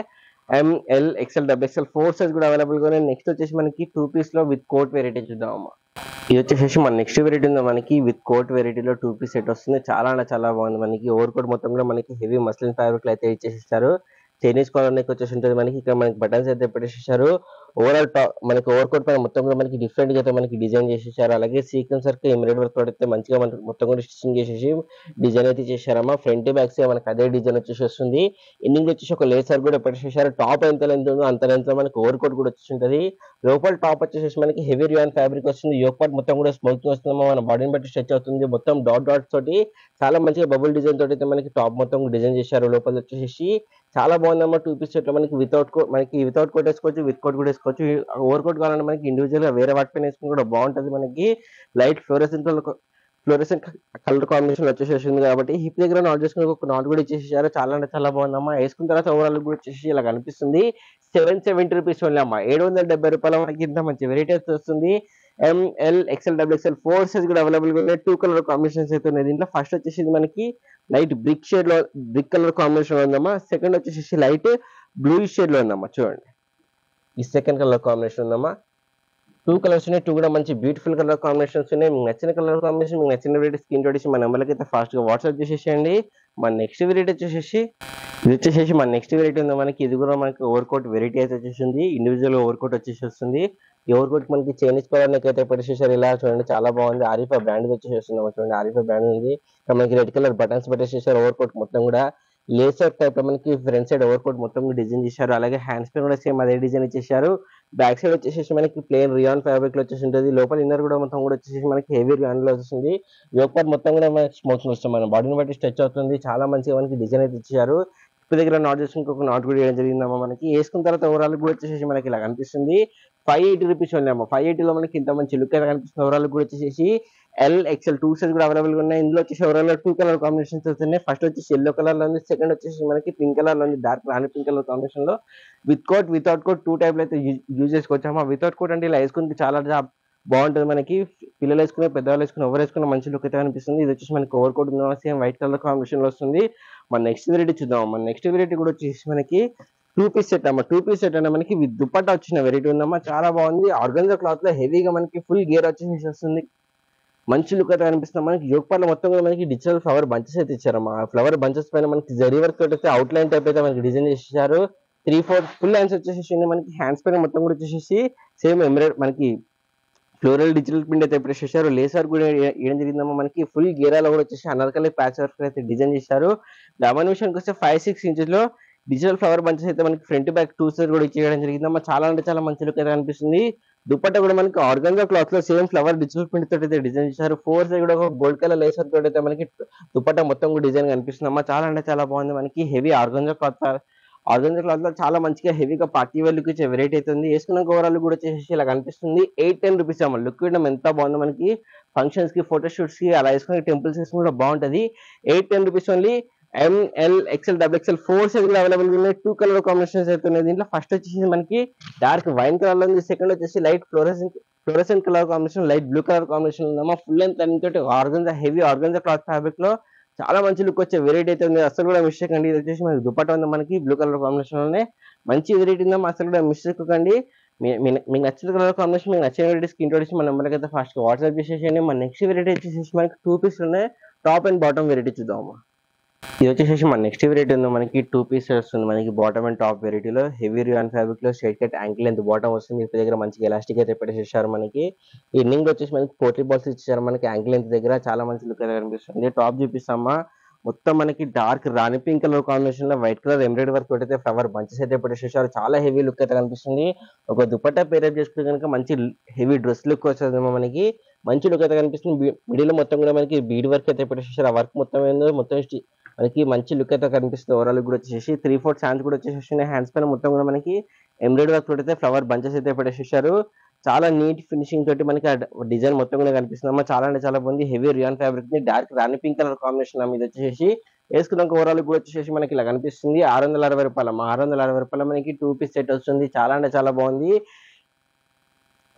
ML XL XXL 4 సైజ్ కూడా అవైలబుల్ గా ఉన్నాయి. నెక్స్ట్ వచ్చేసి మనకి 2 పీస్ లో విత్ కోట్ వెరైటీ చూద్దాం అమ్మా. ఇది వచ్చేసి మన నెక్స్ట్ వెరైటీ ఉంది మనకి విత్ కోట్ వెరైటీలో 2 పీస్ సెట్ వస్తుంది. చాలా అంటే చాలా బాగుంది. మనకి ఓవర్ కోట్ మొత్తం కూడా మనకి హెవీ మస్లిన్ ఫ్యాబ్రిక్ లో అయితే ఇచ్చేసిస్తారు. చైనీస్ కాలర్ నెక్ వచ్చేసి ఉంటుంది. మనకి ఇక్కడ మనకి బటన్స్ అయితే పెట్టేసేసారు. ఓవరాల్ మనకి ఓవర్ కోట్ పైన మొత్తం కూడా మనకి డిఫరెంట్ గా అయితే మనకి డిజైన్ చేసేసారు. అలాగే సీక్వెన్స్ వర్క్ ఎంబ్రాయిడరీ వర్క్ అయితే మంచిగా మనకి మొత్తం కూడా స్టిచింగ్ చేసేసి డిజైన్ అయితే చేశారమ్మా. ఫ్రంట్ బ్యాక్ మనకి అదే డిజైన్ వచ్చేసి వస్తుంది. ఎండింగ్ వచ్చేసి ఒక లేసర్ కూడా పెట్టేసేసారు. టాప్ ఎంత లెంత్ ఉందో అంత లెంత్ లో మనకి ఓవర్ కోట్ కూడా వచ్చేసి ఉంటుంది. లోపల టాప్ వచ్చేసి మనకి హెవీ రియాన్ ఫ్యాబ్రిక్ వస్తుంది. యోక్ పార్ట్ మొత్తం కూడా స్మోకింగ్ వస్తుందమ్మా. మన బాడీని బట్టి స్ట్రెచ్ అవుతుంది. మొత్తం డాట్స్ తోటి చాలా మంచిగా బబుల్ డిజైన్ తోటి అయితే మనకి టాప్ మొత్తం డిజైన్ చేశారు. లోపల వచ్చేసి చాలా బాగుందమ్మా. 2 పీస్ సెట్ లో మనకి వితౌట్ కోట్ వేసుకోవచ్చు, విత్ కోట్ కూడా వేసుకోవచ్చు. ఓవర్ కోట్ కావాలంటే మనకి ఇండివిజువల్ గా వేరే వాటిపైన వేసుకుని కూడా బాగుంటది. మనకి లైట్ ఫ్లోరెసెంట్ కలర్ కాంబినేషన్ వచ్చేసేసింది కాబట్టి హిప్ దగ్గర నాట్ చేసుకుని ఒక నాట్ కూడా ఇచ్చేసారు. చాలా అంటే చాలా బాగుందమ్మా. వేసుకున్న తర్వాత ఓవరాల్ కూడా వచ్చేసి ఇలా కనిపిస్తుంది. 770 రూపీస్ ఓన్లీ అమ్మా. 770 రూపాయల మనకి ఇంత మంచి వెరైటీ వస్తుంది. ML XL XXL 4 సైజ్ కూడా అవైలబుల్ గా ఉన్నాయి. 2 కలర్ కాంబినేషన్స్ అయితే ఉన్నాయి. దీంట్లో ఫస్ట్ వచ్చేసి మనకి లైట్ బ్రిక్ కలర్ కాంబినేషన్ ఉందమ్మా. సెకండ్ వచ్చేసి లైట్ బ్లూ షేడ్ లో ఉందమ్మా. చూడండి ఈ సెకండ్ కలర్ కాంబినేషన్ ఉందమ్మా. 2 కలర్స్ ఉన్నాయి. 2 కూడా మంచి బ్యూటిఫుల్ కలర్ కాంబినేషన్స్ ఉన్నాయి. మీకు నచ్చిన కలర్ కాంబినేషన్, మీకు నచ్చిన వెరైటీ స్క్రీన్ షాట్ చేసి మన నెంబర్కి అయితే ఫాస్ట్ గా వాట్సాప్ చేసేసేయండి. మన నెక్స్ట్ వెరైటీ వచ్చేసి మన నెక్స్ట్ వెరైటీ ఉంది మనకి. ఇది కూడా మనకి ఓవర్ కోట్ వెరైటీ అయితే వచ్చేసింది. ఇండివిజువల్ ఓవర్ కోట్ వచ్చేసి వస్తుంది. ఈ ఓవర్ కోట్ మనకి చైనీస్ కలర్ నెక్ అయితే పెట్టేసేసారు. ఇలా చూడండి చాలా బాగుంది. ఆరిఫా బ్రాండ్ వచ్చేసేస్తుంది. చూడండి ఆరిఫా బ్రాండ్ ఉంది. ఇక్కడ మనకి రెడ్ కలర్ బటన్స్ పెట్టేసేసారు. ఓవర్ కోట్ మొత్తం కూడా లేసర్ టైప్ లో మనకి ఫ్రంట్ సైడ్ ఓవర్ కోట్ మొత్తం డిజైన్ చేశారు. అలాగే హ్యాండ్స్ పైన కూడా సేమ్ అదే డిజైన్ ఇచ్చేసారు. బ్యాక్ సైడ్ వచ్చేసి మనకి ప్లేన్ రియాన్ ఫ్యాబ్రిక్ లో వచ్చేసి ఉంటుంది. లోపల ఇన్నర్ కూడా మొత్తం కూడా వచ్చేసి మనకి హెవీ రియాన్ లో వస్తుంది. యోక్ పార్ట్ మొత్తం కూడా మనకి స్మోకింగ్ వస్తుంది. మన బాడీని బట్టి స్ట్రెచ్ అవుతుంది. చాలా మంచిగా మనకి డిజైన్ అయితే ఇచ్చారు. ఇప్పుడు దగ్గర నాట్ చేసుకుని ఒక నాట్ కూడా వేయడం జరిగిందమ్మా. మనకి వేసుకున్న తర్వాత ఓవరాల్ కూడా వచ్చేసి మనకి ఇలా కనిపిస్తుంది. 580 రూపీస్ ఓన్లీ అమ్మా. 580 లో మనకి ఇంత మంచి లుక్ అయితే కనిపిస్తుంది. ఓవరాల్ కూడా వచ్చేసి LXL 2 సైజ్ కూడా అవైలబుల్ గా ఉన్నాయి. ఇందులో వచ్చేసి ఓవరాల్ 2 కలర్ కాంబినేషన్స్ వస్తున్నాయి. ఫస్ట్ వచ్చేసి ఎల్లో కలర్ లో ఉంది. సెకండ్ వచ్చేసి మనకి పింక్ కలర్ లో ఉంది. డార్క్ రాణి పింక్ కలర్ కాంబినేషన్ లో with coat without coat 2 type లో అయితే యూజ్ చేసుకోవచ్చు అమ్మా. వితౌట్ కోట్ అంటే ఇలా వేసుకుంటే చాలా బాగుంటుంది. మనకి పిల్లలు వేసుకునే, పెద్దవాళ్ళు వేసుకునే, ఎవరు వేసుకున్న మంచి లుక్ అయితే అనిపిస్తుంది. ఇది వచ్చేసి మనకి ఓవర్ కోట్ ఉన్న సేమ్ వైట్ కలర్ కాంబినేషన్ లో వస్తుంది. మన నెక్స్ట్ వెరైటీ చూద్దాం. మన నెక్స్ట్ వెరైటీ కూడా వచ్చేసి మనకి 2 పీస్ సెట్ అమ్మా. 2 పీస్ సెట్ అంటే మనకి విత్ దుపట్టా వచ్చిన వెరైటీ ఉందమ్మా. చాలా బాగుంది. ఆర్గంజా క్లాత్ లో హెవీగా మనకి ఫుల్ గేర్ వచ్చేసి వస్తుంది. మంచి లుక్ అయితే కనిపిస్తుంది. మనకి యోగ్ పార్ట్ లో మొత్తం కూడా మనకి డిజిటల్ ఫ్లవర్ బంచెస్ అయితే ఇచ్చారమ్మా. ఆ ఫ్లవర్ బంచెస్ పైన మనకి జరీ వర్క్ తోటి అయితే అవుట్ లైన్ టైప్ అయితే మనకి డిజైన్ చేసేసారు. 3/4 ఫుల్ హ్యాండ్స్ వచ్చేసి మనకి హ్యాండ్స్ పైన మొత్తం కూడా వచ్చేసి సేమ్ ఎంబ్రాయిడరీ మనకి ఫ్లోరల్ డిజిటల్ ప్రింట్ అయితే ఎప్పుడు చేశారు. లేసర్ కూడా ఏం జరిగిందమ్మా, మనకి ఫుల్ గేరాలో కూడా వచ్చేసి అనార్కలి ప్యాచ్ వర్క్ అయితే డిజైన్ చేశారు. డబల్ విషయానికి వస్తే 5-6 ఇంచెస్ లో డిజిటల్ ఫ్లవర్ బంచెస్ అయితే మనకి ఫ్రంట్ బ్యాక్ 2 సైడ్ కూడా ఇచ్చేయడం జరిగిందమ్మా. చాలా అంటే చాలా మంచి లుక్ అయితే కనిపిస్తుంది. దుపట్టా కూడా మనకి ఆర్గంజా క్లాత్ లో సేమ్ ఫ్లవర్ డిజిటల్ ప్రింట్ తోటి అయితే డిజైన్ చేశారు. 4 సైడ్ కూడా ఒక గోల్డ్ కలర్ లేసర్ తోటి అయితే మనకి దుపట్టా మొత్తం కూడా డిజైన్ కనిపిస్తుందమ్మా. చాలా అంటే చాలా బాగుంది. మనకి హెవీ ఆర్గంజా క్లాత్ లో చాలా మంచిగా హెవీగా పార్టీ వేర్ లుక్ ఇచ్చే వెరైటీ అయితే ఉంది. వేసుకున్న ఓవరాల్ కూడా వచ్చేసి ఇలా కనిపిస్తుంది. 8-10 రూపీస్ అమ్మ. లుక్ వేయడం ఎంత బాగుందో, మనకి ఫంక్షన్స్ కి ఫోటో షూట్స్ కి అలా వేసుకుని టెంపుల్స్ వేసుకుని కూడా బాగుంటది. 8-10 rupees only. ML XL XXL 4 size కూడా అవైలబుల్ ఉన్నాయి. 2 కలర్ కాంబినేషన్స్ అయితే ఉన్నాయి. దీంట్లో ఫస్ట్ వచ్చేసి మనకి డార్క్ వైన్ కలర్ లో ఉంది. సెకండ్ వచ్చేసి light fluorescent colour combination, light blue colour combination ఉందమ్మా. ఫుల్ లెంత్ లైనింగ్ తోటి organza heavy organza cloth fabric లో చాలా మంచి లుక్ వచ్చే వెరైటీ అయితే ఉంది. అసలు కూడా మిస్టేక్ అండి. ఇది వచ్చేసి మనకి దుపట్టా ఉంది మనకి బ్లూ కలర్ కాంబినేషన్ లోనే. మంచి వెరైటీ ఉందమ్మా. అసలు కూడా మిస్టేక్ కండి. మీకు నచ్చిన కలర్ కాంబినేషన్, మీకు నచ్చిన వెరైటీ స్క్రీన్ షాట్ ఇచ్చి మన నెంబర్కి అయితే ఫాస్ట్ వాట్సాప్ చేసేయండి. మన నెక్స్ట్ వెరైటీ వచ్చేసి మనకి 2 పీస్ ఉన్నాయి. టాప్ అండ్ బాటమ్ వెరైటీ చూద్దామమ్మా. ఇది వచ్చేసి మన నెక్స్ట్ వెరైటీ ఉంది మనకి 2 పీస్ వస్తుంది. మనకి బాటమ్ అండ్ టాప్ వెరైటీలో హెవీ రియాన్ ఫ్యాబ్రిక్ లో straight cut ankle length bottom వస్తుంది. మీ దగ్గర మంచిగా ఎలాస్టిక్ అయితే పెట్టేసేసారు. మనకి ఎండింగ్ వచ్చేసి మనకి పోట్లీ బాల్స్ ఇచ్చారు. మనకి యాంకిల్ లెంత్ దగ్గర చాలా మంచి లుక్ అయితే కనిపిస్తుంది. టాప్ చూపిస్తామా. మొత్తం మనకి డార్క్ రాణి పింక్ కలర్ కాంబినేషన్ లో వైట్ కలర్ ఎంబ్రాయిడరీ వర్క్ అయితే ఫ్లవర్ బంచెస్ అయితే పెట్టేసేసారు. చాలా హెవీ లుక్ అయితే కనిపిస్తుంది. ఒక దుపట్టా పేరప్ చేసుకుంటే కనుక మంచి హెవీ డ్రెస్ లుక్ వచ్చేదేమో. మనకి మంచి లుక్ అయితే కనిపిస్తుంది. మిడిల్ మొత్తం కూడా మనకి బీడ్ వర్క్ అయితే పెట్టేసేసారు. ఆ వర్క్ మొత్తం ఏందో మొత్తం మనకి మంచి లుక్ అయితే కనిపిస్తుంది. ఓవరాల్ కూడా వచ్చేసి 3/4 హ్యాండ్స్ కూడా వచ్చేసి హ్యాండ్స్ పైన మొత్తం కూడా మనకి ఎంబ్రాయిడరీ వర్క్ అయితే ఫ్లవర్ బంచెస్ అయితే పెట్టేసేసారు. చాలా నీట్ ఫినిషింగ్ తోటి మనకి డిజైన్ మొత్తం కూడా కనిపిస్తుంది. చాలా అంటే చాలా బాగుంది. హెవీ రియాన్ ఫ్యాబ్రిక్ ని డార్క్ రాణి పింక్ కలర్ కాంబినేషన్ మీద వచ్చేసి వేసుకున్నాక ఓవరాల్ కూడా వచ్చేసి మనకి ఇలా కనిపిస్తుంది. 660 రూపాయలు. 660 రూపాయలు మనకి 2 పీస్ సెట్ వస్తుంది. చాలా అంటే చాలా బాగుంది.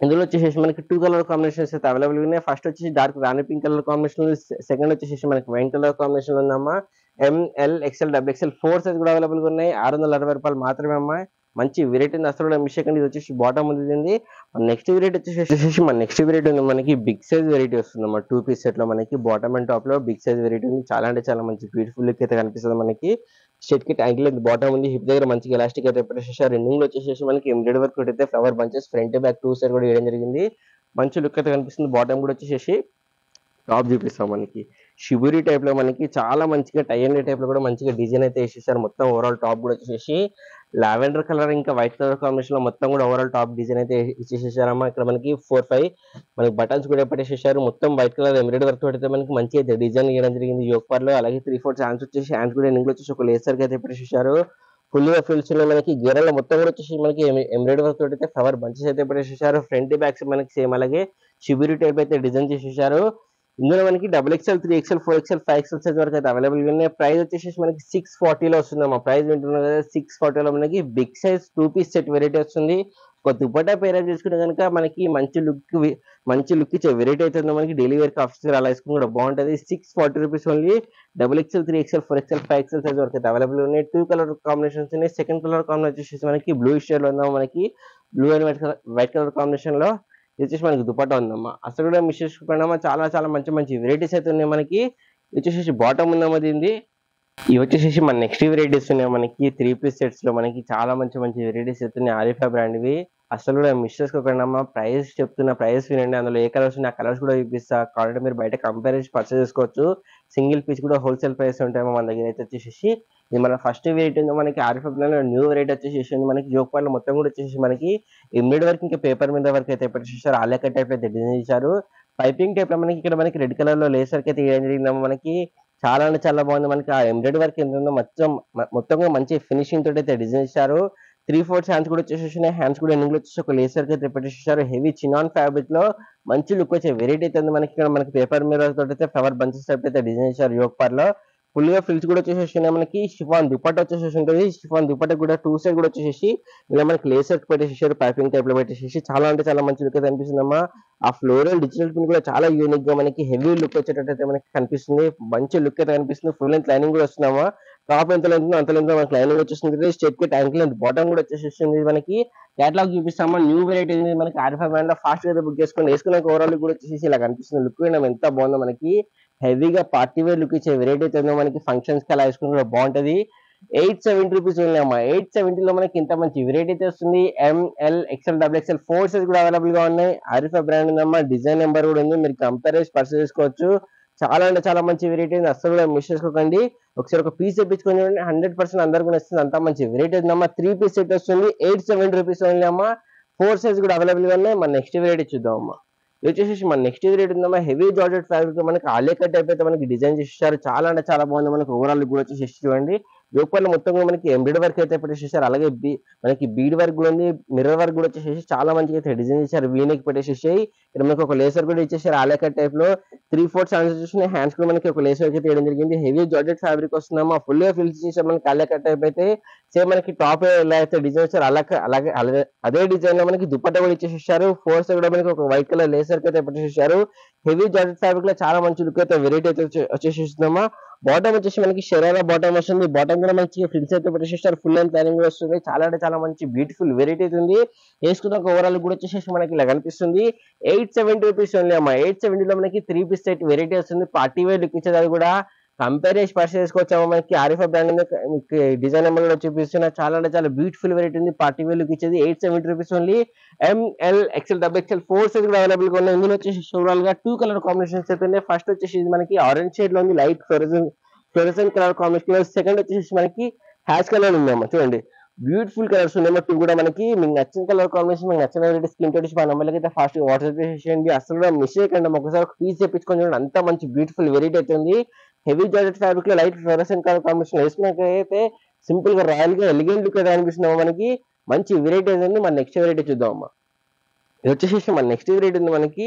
ఇందులో వచ్చేసి మనకి 2 కలర్ కాంబినేషన్స్ అయితే అవైలబుల్ ఉన్నాయి. ఫస్ట్ వచ్చేసి డార్క్ రాణి పింక్ కలర్ కాంబినేషన్, సెకండ్ వచ్చేసి మనకి వైన్ కలర్ కాంబినేషన్ ఉందమ్మా. ML XL XXL 4 సైజ్ కూడా అవైలబుల్ గా ఉన్నాయి. 660 రూపాయలు మాత్రమే అమ్మా. మంచి వెరైటీ అసలు కూడా మిస్ చేయకండి. ఇది వచ్చేసి బాటమ్ ఉంది. నెక్స్ట్ వెరైటీ వచ్చేసి మన నెక్స్ట్ వెరైటీ ఉంది మనకి బిగ్ సైజ్ వెరైటీ వస్తుంది అన్నమాట. 2 పీస్ సెట్ లో మనకి బాటమ్ అండ్ టాప్ లో బిగ్ సైజ్ వెరైటీ ఉంది. చాలా అంటే చాలా మంచి బ్యూటిఫుల్ లుక్ అయితే కనిపిస్తుంది. మనకి షర్ట్ కి యాంకిల్ బాటమ్ ఉంది. హిప్ దగ్గర మంచిగా ఎలాస్టిక్ అయితే పెట్టేసేసారు. ఎండింగ్ లో వచ్చేసి మనకి ఎంబ్రాయిడరీ వర్క్ అయితే flower bunches front back 2 side కూడా వేయడం జరిగింది. మంచి లుక్ అయితే కనిపిస్తుంది. బాటమ్ కూడా వచ్చేసి టాప్ చూపిస్తాం. మనకి షిబురి టైప్ లో మనకి చాలా మంచిగా టై అండ్ టైప్ లో కూడా మంచిగా డిజైన్ అయితే వేసేసారు. మొత్తం ఓవరాల్ టాప్ కూడా వచ్చేసి లావెండర్ కలర్ ఇంకా వైట్ కలర్ కాంబినేషన్ లో మొత్తం కూడా ఓవరాల్ టాప్ డిజైన్ అయితే ఇచ్చేసేసారమ్మా. ఇక్కడ మనకి 4-5 మనకి బటన్స్ కూడా పెట్టేసేసారు. మొత్తం వైట్ కలర్ ఎంబ్రాయిడరీ వర్క్ అయితే మనకి మంచిగా డిజైన్ ఇవ్వడం జరిగింది యోగ్ పార్ట్ లో. అలాగే 3/4 హ్యాండ్స్ వచ్చేసి హ్యాండ్స్ కూడా ఎండింగ్ లో వచ్చేసి ఒక లేసర్ గా అయితే పెట్టేసేసారు. ఫుల్ గా ఫిల్స్ లో మనకి గేరలో మొత్తం కూడా వచ్చేసి మనకి ఎంబ్రాయిడరీ వర్క్ అయితే ఫ్లవర్ బంచెస్ అయితే పెట్టేసేసారు. ఫ్రంట్ బ్యాక్స్ మనకి సేమ్ అలాగే షిబురి టైప్ అయితే డిజైన్ చేసేసారు. ఇందులో మనకి XXL 3XL 4XL 5XL size వరకు అయితే అవైలబుల్ ఉన్నాయి. ప్రైస్ వచ్చేసి మనకి 640 లో వస్తుందమ్మా. ప్రైస్ వింటున్నాం కదా, 640 లో మనకి big size 2 piece set variety వస్తుంది. ఒక దుపట్టా పేరప్ చేసుకుంటే కనుక మనకి మంచి లుక్ ఇచ్చే వెరైటీ అయితే ఉందో. మనకి డైలీ వేర్ ఆఫీస్ అలా వేసుకుని కూడా బాగుంటది. 640 rupees only. XXL 3XL 4XL 5XL size వరకు అయితే అవైలబుల్ ఉన్నాయి. 2 కలర్ కాంబినేషన్స్ ఉన్నాయి. సెకండ్ కలర్ కాంబినేషన్ వచ్చేసి మనకి బ్లూ షేడ్ లో ఉందాం. మనకి blue and white colour combination లో ఇది వచ్చేసి మనకి దుపట్టా ఉందమ్మా. అసలు కూడా మిస్ చేసుకోండి. చాలా చాలా మంచి వెరైటీస్ అయితే ఉన్నాయి. మనకి వచ్చేసి బాటమ్ ఉందమ్మా. దీనిది ఇవి వచ్చేసి మన నెక్స్ట్ వెరైటీస్ ఉన్నాయి. మనకి 3 పీస్ సెట్స్ లో మనకి చాలా మంచి వెరైటీస్ అయితే ఉన్నాయి. ఆరిఫా బ్రాండ్ వి. అసలు కూడా మిస్ చేసుకోకండి అమ్మా. ప్రైస్ చెప్తున్నా, ప్రైస్ వినండి. అందులో ఏ కలర్స్ ఉన్నాయి ఆ కలర్స్ కూడా చూపిస్తా. కాబట్టి మీరు బయట కంపేర్ చేసి పర్చేస్ చేసుకోవచ్చు. సింగిల్ పీస్ కూడా హోల్సేల్ ప్రైస్ ఉంటాయేమో మన దగ్గర అయితే వచ్చేసి. ఇది మన ఫస్ట్ వెరైటీ ఉందో మనకి ఆరిఫా బ్రాండ్ న్యూ వెరైటీ వచ్చేసి మనకి యోగ్ పార్ట్ లో మొత్తం కూడా వచ్చేసి మనకి ఎంబ్రాయిడరీ వర్క్ ఇంకా పేపర్ మీద వర్క్ అయితే పెట్టేసారు. ఆలియా కట్ టైప్ అయితే డిజైన్ చేశారు. పైపింగ్ టైప్ లో మనకి ఇక్కడ మనకి రెడ్ కలర్ లో లేసర్ అయితే వేయడం జరిగిందమ్మా. మనకి చాలా అంటే చాలా బాగుంది. మనకి ఆ ఎంబ్రాయిడరీ వర్క్ ఎంత ఉందో మొత్తం కూడా మంచి ఫినిషింగ్ తోటి అయితే డిజైన్ చేశారు. 3/4 హ్యాండ్స్ కూడా వచ్చేసి హ్యాండ్స్ కూడా ఎండింగ్ లో వచ్చేసి ఒక లేసర్ అయితే పెట్టేసారు. హెవీ చినాన్ ఫ్యాబ్రిక్ లో మంచి లుక్ వచ్చే వెరైటీ అయితే ఉంది. మనకి ఇక్కడ మనకి పేపర్ మిర్రర్ తోటి అయితే ఫ్లవర్ బంచెస్ టైప్ అయితే డిజైన్ చేశారు. యోగ్ పార్ట్ లో ఫుల్ గా ఫ్రిల్స్ కూడా వచ్చేసి మనకి షిఫాన్ దుపట్టా వచ్చేసి ఉంటుంది. షిఫాన్ దుపట్టా కూడా 2 సైడ్ కూడా వచ్చేసి ఇలా మనకి లేసర్ పెట్టేసారు. పైపింగ్ టైప్ లో పెట్టేసి చాలా అంటే చాలా మంచి లుక్ అయితే అనిపిస్తుందమ్మా. ఆ ఫ్లోరల్ డిజిటల్ ప్రింట్ కూడా చాలా యూనిక్ గా మనకి హెవీ లుక్ వచ్చేటట్టు అయితే మనకి కనిపిస్తుంది. మంచి లుక్ అయితే కనిపిస్తుంది. ఫుల్ లెంత్ లైనింగ్ కూడా వస్తుందమ్మా. టాప్ ఎంత లెంత్ అంత లెంత్ మనకి లైనింగ్ వచ్చేసింది. స్టెప్ కి ట్యాంక్ లెంత్ బాటమ్ కూడా వచ్చేసింది. మనకి కేటలాగ్ చూపిస్తామా, న్యూ వెరైటీ మనకి ఆరిఫా బ్రాండ్ లో ఫాస్ట్ గా బుక్ చేసుకోండి. వేసుకున్నాక ఓవరాల్ కూడా వచ్చేసి ఇలా కనిపిస్తుంది. లుక్ ఎంత బాగుందో, మనకి హెవీగా పార్టీ వేర్ లుక్ ఇచ్చే వెరైటీ అయితే ఉందో, మనకి ఫంక్షన్స్ కి అలా వేసుకుంటే బాగుంటది. 870 రూపీస్ ఓన్లీ అమ్మా. 870 లో మనకి ఇంత మంచి వెరైటీ అయితే వస్తుంది. ML XL XXL 4 సైజ్ కూడా అవైలబుల్ గా ఉన్నాయి. ఆరిఫా బ్రాండ్ ఉందమ్మా, డిజైన్ నెంబర్ కూడా ఉంది. మీరు కంపేర్ చేసి పర్చేస్ చేసుకోవచ్చు. చాలా అంటే చాలా మంచి వెరైటీ ఉంది, అసలు కూడా మిస్ చేసుకోకండి. ఒకసారి ఒక పీస్ తెప్పించుకొని చూడండి, 100% అందరు కూడా వస్తుంది. అంత మంచి వెరైటీ ఉందమ్మా. 3 పీస్ సెట్ వస్తుంది. 870 రూపీస్ ఓన్లీ అమ్మా. 4 సైజ్ కూడా అవైలబుల్ గా ఉన్నాయి. మన నెక్స్ట్ వెరైటీ చూద్దాం అమ్మా. ఇది వచ్చేసి మన నెక్స్ట్ వెరైటీ ఉందమ్మా. హెవీ జార్జెట్ ఫ్యాబ్రిక్ మనకి ఆలియా కట్ టైప్ అయితే మనకి డిజైన్ చేసేసారు. చాలా అంటే చాలా బాగుంది. మనకి ఓవరాల్ కూడా వచ్చేసి చూడండి, లోపల మొత్తం కూడా మనకి ఎంబ్రాయిడరీ వర్క్ అయితే పెట్టేసేసారు. అలాగే మనకి బీడ్ వర్క్ కూడా ఉంది, మిర్రర్ వర్క్ కూడా వచ్చేసి చాలా మంచిగా అయితే డిజైన్ చేశారు. వీనెక్ పెట్టేసేసి ఇక్కడ మనకి ఒక లేసర్ కూడా ఇచ్చేసారు. ఆలియా కట్ టైప్ లో 3/4 హ్యాండ్స్ వచ్చేసి, హ్యాండ్స్ కూడా మనకి ఒక లేసర్ అయితే వేయడం జరిగింది. హెవీ జార్జెట్ ఫ్యాబ్రిక్ వస్తుందమ్మా. ఫుల్ గా ఫిల్ చేసారు మనకి ఆలియా కట్ టైప్ అయితే. సేమ్ మనకి టాప్ ఎలా అయితే డిజైన్ వచ్చారు అలాగే అదే డిజైన్ లో మనకి దుపట్టా కూడా ఇచ్చేసేసారు. 4 సైడ్ కూడా మనకి ఒక వైట్ కలర్ లేసర్ అయితే పెట్టేసేసారు. హెవీ జార్జెట్ ఫ్యాబ్రిక్ లో చాలా మంచి లుక్ అయితే వెరైటీ అయితే వచ్చేసేస్తుందమ్మా. బాటమ్ వచ్చేసి మనకి షరారా బాటమ్ వస్తుంది. బాటమ్ కూడా మంచిగా ఫ్రిల్స్ అయితే పెట్టేసేసారు. ఫుల్ అండ్ ప్లానింగ్ కూడా వస్తుంది. చాలా అంటే చాలా మంచి బ్యూటిఫుల్ వెరైటీ ఉంది. వేసుకున్నాక ఓవరాల్ కూడా వచ్చేసి మనకి ఇలా కనిపిస్తుంది. 870 రూపీస్ ఓన్లీ అమ్మా. 870 లో మనకి 3 పీస్ సెట్ వెరైటీ వస్తుంది. పార్టీ వేర్ లుక్ ఇచ్చేది కూడా కంపేర్ చేసి పర్చేస్ చేసుకోవచ్చాము. మనకి ఆరిఫా బ్రాండ్ డిజైన్ నెంబర్ కూడా చూపిస్తున్నా. చాలా అంటే చాలా బ్యూటిఫుల్ వెరైటీ ఉంది. పార్టీ వేర్ లుక్ ఇచ్చేది. 870 rupees only. ML XL XXL 4 size కూడా అవైలబుల్ గా ఉన్నాయి. ఇందులో వచ్చేసి ఓవరాల్ గా 2 కలర్ కాంబినేషన్స్ అయితే ఉన్నాయి. ఫస్ట్ వచ్చేసి ఇది మనకి ఆరెంజ్ షేడ్ లో ఉంది, light fluorescent colour combination. Second వచ్చేసి మనకి హ్యాష్ కలర్ ఉందమ్మా. చూడండి, బ్యూటిఫుల్ కలర్స్ ఉన్నాయి. టూ కూడా మనకి మీకు నచ్చిన కలర్ కాంబినేషన్, మీకు నచ్చిన వెరైటీ స్క్రీన్ తోటి మా నెంబర్లకి అయితే ఫాస్ట్ గా వాట్సాప్ చేసేయండి. అసలు కూడా మిస్ చేయకండి. ఒకసారి పీస్ తెప్పించుకొని చూడండి, అంత మంచి బ్యూటిఫుల్ వెరైటీ అయితే ఉంది. హెవీ జార్జెట్ ఫ్యాబ్రిక్ లో లైట్ ఫ్లోరెసెంట్ కలర్ కాంబినేషన్ వేసుకున్నట్లయితే సింపుల్ గా రాయల్ గా ఎలిగెంట్ లుక్ అయితే అనిపిస్తున్నాము. మనకి మంచి వెరైటీ ఉంది. మన నెక్స్ట్ వెరైటీ చూద్దాం అమ్మా. ఇది వచ్చేసి మన నెక్స్ట్ వెరైటీ ఉంది మనకి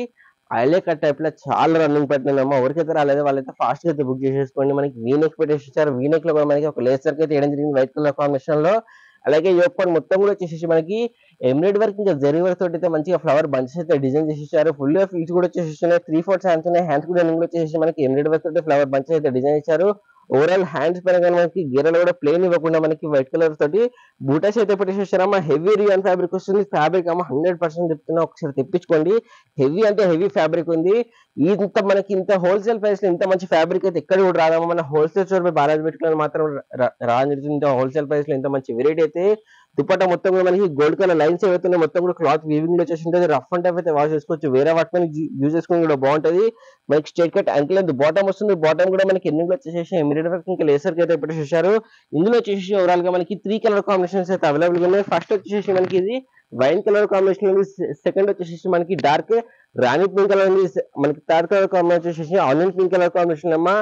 ఆలియా కట్ టైప్ లో చాలా రన్నింగ్ పెట్టిందమ్మా. ఎవరికైతే రాలేదో వాళ్ళైతే ఫాస్ట్ గా అయితే బుక్ చేసేసుకోండి. మనకి వీనెక్ పెట్టేసారు. వీనెక్ లో కూడా మనకి ఒక లేసర్ అయితే వేయడం జరిగింది వైట్ కలర్ కాంబినేషన్ లో. అలాగే యోక్ మొత్తం కూడా వచ్చేసి మనకి ఎంబ్రాయిడరీ వర్క్ ఇంకా జరీ వర్క్ తోటి అయితే మంచిగా ఫ్లవర్ బంచెస్ అయితే డిజైన్ చేసేసారు. ఫుల్ గా ఫీల్స్ కూడా వచ్చేసి 3/4 హ్యాండ్స్ ఉన్నాయి. హ్యాండ్స్ కూడా వచ్చేసి మనకి ఎంబ్రాయిడరీ వర్క్ తోటి ఫ్లవర్ బంచెస్ అయితే డిజైన్ చేశారు. ఓవరాల్ హ్యాండ్స్ పైన కానీ మనకి గీరలు కూడా ప్లేన్ ఇవ్వకుండా మనకి వైట్ కలర్ తోటి బూటాస్ అయితే పెట్టేసేసారమ్మా. హెవీ రియాన్ ఫ్యాబ్రిక్ వస్తుంది. ఫ్యాబ్రిక్ అమ్మా 100% చెప్తున్నా, ఒకసారి తెప్పించుకోండి. హెవీ అంటే హెవీ ఫ్యాబ్రిక్ ఉంది. మనకి ఇంత హోల్సేల్ ప్రైస్ లో ఇంత మంచి ఫ్యాబ్రిక్ అయితే ఎక్కడ కూడా రాదమ్మా. మన హోల్సేల్ స్టోర్ పై బాలాజీ పెట్టుకుని మాత్రం రాజు హోల్సేల్ ప్రైస్ లో ఇంత మంచి వెరైటీ అయితే. దుపట్టా మొత్తం కూడా మనకి గోల్డ్ కలర్ లైన్స్ ఏవైతే మొత్తం కూడా క్లాత్ వీవింగ్ వచ్చేసి ఉంటుంది. రఫ్ అండ్ టైప్ అయితే వాష్ చేసుకోవచ్చు. వేరే వాటి యూజ్ చేసుకుని కూడా బాగుంటది. మనకి straight cut ankle length bottom వస్తుంది. బాటమ్ కూడా మనకి ఎన్ని వచ్చేసి ఎంబ్రాయిడరీ వర్క్ ఇంకా లేసర్ అయితే పెట్టేసేసారు. ఇందులో వచ్చేసి ఓవరాల్ గా మనకి 3 కలర్ కాంబినేషన్స్ అయితే అవైలబుల్ గా ఉన్నాయి. ఫస్ట్ వచ్చేసి మనకి ఇది వైన్ కలర్ కాంబినేషన్ ఉంది. సెకండ్ వచ్చేసి మనకి డార్క్ రాణి పింక్ కలర్ ఉంది. మనకి థర్డ్ కలర్ కాంబినేషన్ వచ్చేసి ఆనియన్ పింక్ కలర్ కాంబినేషన్ అమ్మా.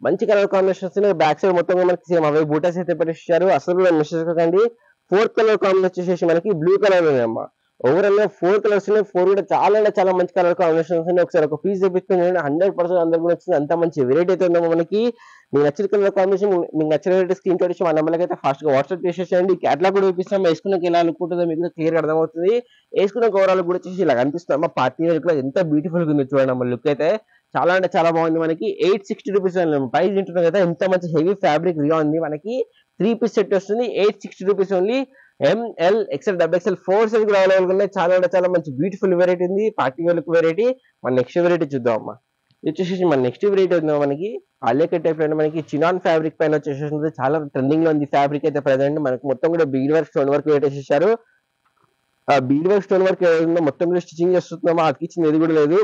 మంచి కలర్ కాంబినేషన్స్ బ్యాక్ సైడ్ మొత్తం మనకి సేమ్ అవే బూటాస్ అయితే పెట్టేసారు. అసలు కూడా మిస్ చేసుకోకండి. 4th కలర్ కాంబినేషన్ వచ్చేసి మనకి బ్లూ కలర్ ఉంది అమ్మా. ఓవరాల్ గా 4 కలర్స్ ఉన్నాయి. 4 కూడా చాలా అంటే చాలా మంచి కలర్ కాంబినేషన్స్ ఉన్నాయి. ఒకసారి ఒక పీస్ తెప్పించుకుని 100% అందరికి కూడా వచ్చింది. అంత మంచి వెరైటీ అయితే ఉందమ్మా. మనకి మీకు నచ్చిన కలర్ కాంబినేషన్, మీకు నచ్చిన వెరైటీ స్క్రీన్ షాట్ ఇచ్చి మా నెంబర్లకి అయితే ఫాస్ట్ గా వాట్సాప్ చేసేసేయండి. క్యాటలాగ్ కూడా చూపిస్తాం. వేసుకున్నాక ఎలా లుక్ ఉంటుందో మీకు క్లియర్ అర్థమవుతుంది. వేసుకున్న ఓవరాల్ కూడా వచ్చేసి ఇలా కనిపిస్తుంది అమ్మా. పార్టీ వేర్ కూడా ఎంత బ్యూటిఫుల్ గా ఉంది చూడండి అమ్మా. లుక్ అయితే చాలా అంటే చాలా బాగుంది. మనకి 860 రూపీస్ ప్రైస్ తింటున్నాం కదా. ఎంత మంచి హెవీ ఫ్యాబ్రిక్ గా ఉంది. మనకి 3 పీస్ సెట్ వస్తుంది. 860 rupees only. ML XL XXL 4 size కూడా అవైలబుల్ ఉన్నాయి. చాలా అంటే చాలా మంచి బ్యూటిఫుల్ వెరైటీ ఉంది. Party wear look variety. మన నెక్స్ట్ వెరైటీ చూద్దాం అమ్మా. ఇది వచ్చేసి మన నెక్స్ట్ వెరైటీ ఉంది మనకి ఆలియా కట్ టైప్ లో మనకి చినాన్ ఫ్యాబ్రిక్ పైన వచ్చేసి చాలా ట్రెండింగ్ లో ఉంది ఫ్యాబ్రిక్ అయితే ప్రెసెంట్. మనకి మొత్తం కూడా బీడ్ వర్క్ స్టోన్ వర్క్ వేసేసారు. ఆ బీడ్ వర్క్ స్టోన్ వర్క్ ఏదైనా మొత్తం కూడా స్టిచింగ్ చేస్తున్నామో అతికిచ్చింది ఏది కూడా లేదు.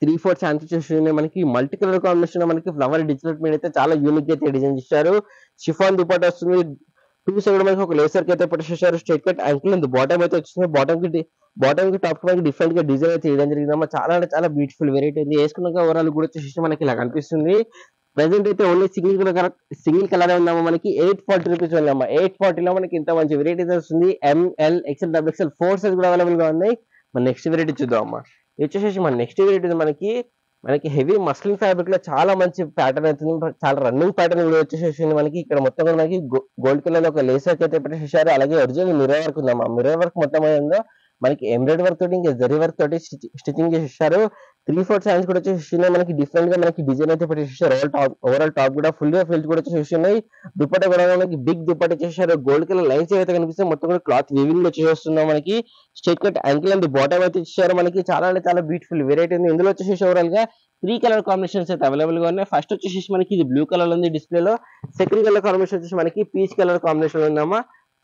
3/4 హ్యాండ్స్ వచ్చేసి మనకి మల్టీ కలర్ కాంబినేషన్ మనకి ఫ్లవర్ డిజిటల్ మీద అయితే చాలా యూనిక్ అయితే డిజైన్ చేశారు. షిఫాన్ దుపట్టా వస్తుంది. 2 సైడ్ మనకి ఒక లేసర్ కి అయితే పెట్టేసారు. Straight cut ankle length bottom అయితే వచ్చింది. బాటమ్ కి టాప్ మనకి డిఫరెంట్ గా డిజైన్ అయితే చేయడం జరిగిందమ్మా. చాలా అంటే చాలా బ్యూటిఫుల్ వెరైటీ ఉంది. వేసుకున్నాక ఓవరాల్ కూడా వచ్చేసి మనకి ఇలా కనిపిస్తుంది. ప్రెసెంట్ అయితే ఓన్లీ సింగిల్ కలర్ ఉందమ్మా. మనకి 840 రూపీస్ ఉందమ్మా. 840 లో మనకి ఇంత మంచి వెరైటీ వస్తుంది. ML XL XXL 4 సైజ్ కూడా అవైలబుల్ గా ఉన్నాయి. మన నెక్స్ట్ వెరైటీ చూద్దాం అమ్మా. వచ్చేసి మన నెక్స్ట్ వెరైటీ మనకి హెవీ మస్లిన్ ఫ్యాబ్రిక్ లో చాలా మంచి ప్యాటర్న్ అవుతుంది. చాలా రన్నింగ్ ప్యాటర్న్ కూడా వచ్చేసేసింది. మనకి ఇక్కడ మొత్తం కూడా మనకి గోల్డ్ కలర్ లో ఒక లేసర్ అయితే పెట్టేసారు. అలాగే ఒరిజినల్ మిర్రర్ వర్క్ ఉందమ్మా. మిర్రర్ వర్క్ మొత్తం ఏందో మనకి ఎంబ్రాయిడరీ వర్క్ తోటి ఇంకా జరీ వర్క్ తోటి స్టిచ్చింగ్ చేసి ఇచ్చారు. 3/4 హ్యాండ్స్ కూడా వచ్చేసి మనకి డిఫరెంట్ గా మనకి డిజైన్ అయితే పెట్టేసారు. ఓవరాల్ టాప్ కూడా ఫుల్ గా ఫిల్స్ కూడా వచ్చేసి ఉన్నాయి. దుపట్టా కూడా మనకి బిగ్ దుపట్టా చేశారు. గోల్డ్ కలర్ లైన్స్ ఏవైతే కనిపిస్తాయి మొత్తం కూడా క్లాత్ వీవింగ్ లో వచ్చేస్తున్నాం. మనకి straight cut ankle and bottom అయితే ఇచ్చారు. మనకి చాలా అంటే చాలా బ్యూటిఫుల్ వెరైటీ ఉంది. ఇందులో వచ్చేసి ఓవరాల్ గా 3 కలర్ కాంబినేషన్స్ అయితే అవైలబుల్ గా ఉన్నాయి. ఫస్ట్ వచ్చేసి మనకి ఇది బ్లూ కలర్ ఉంది డిస్ప్లే లో. సెకండ్ కలర్ కాంబినేషన్ వచ్చేసి మనకి పీచ్ కలర్ కాంబినేషన్ ఉందమ్మా.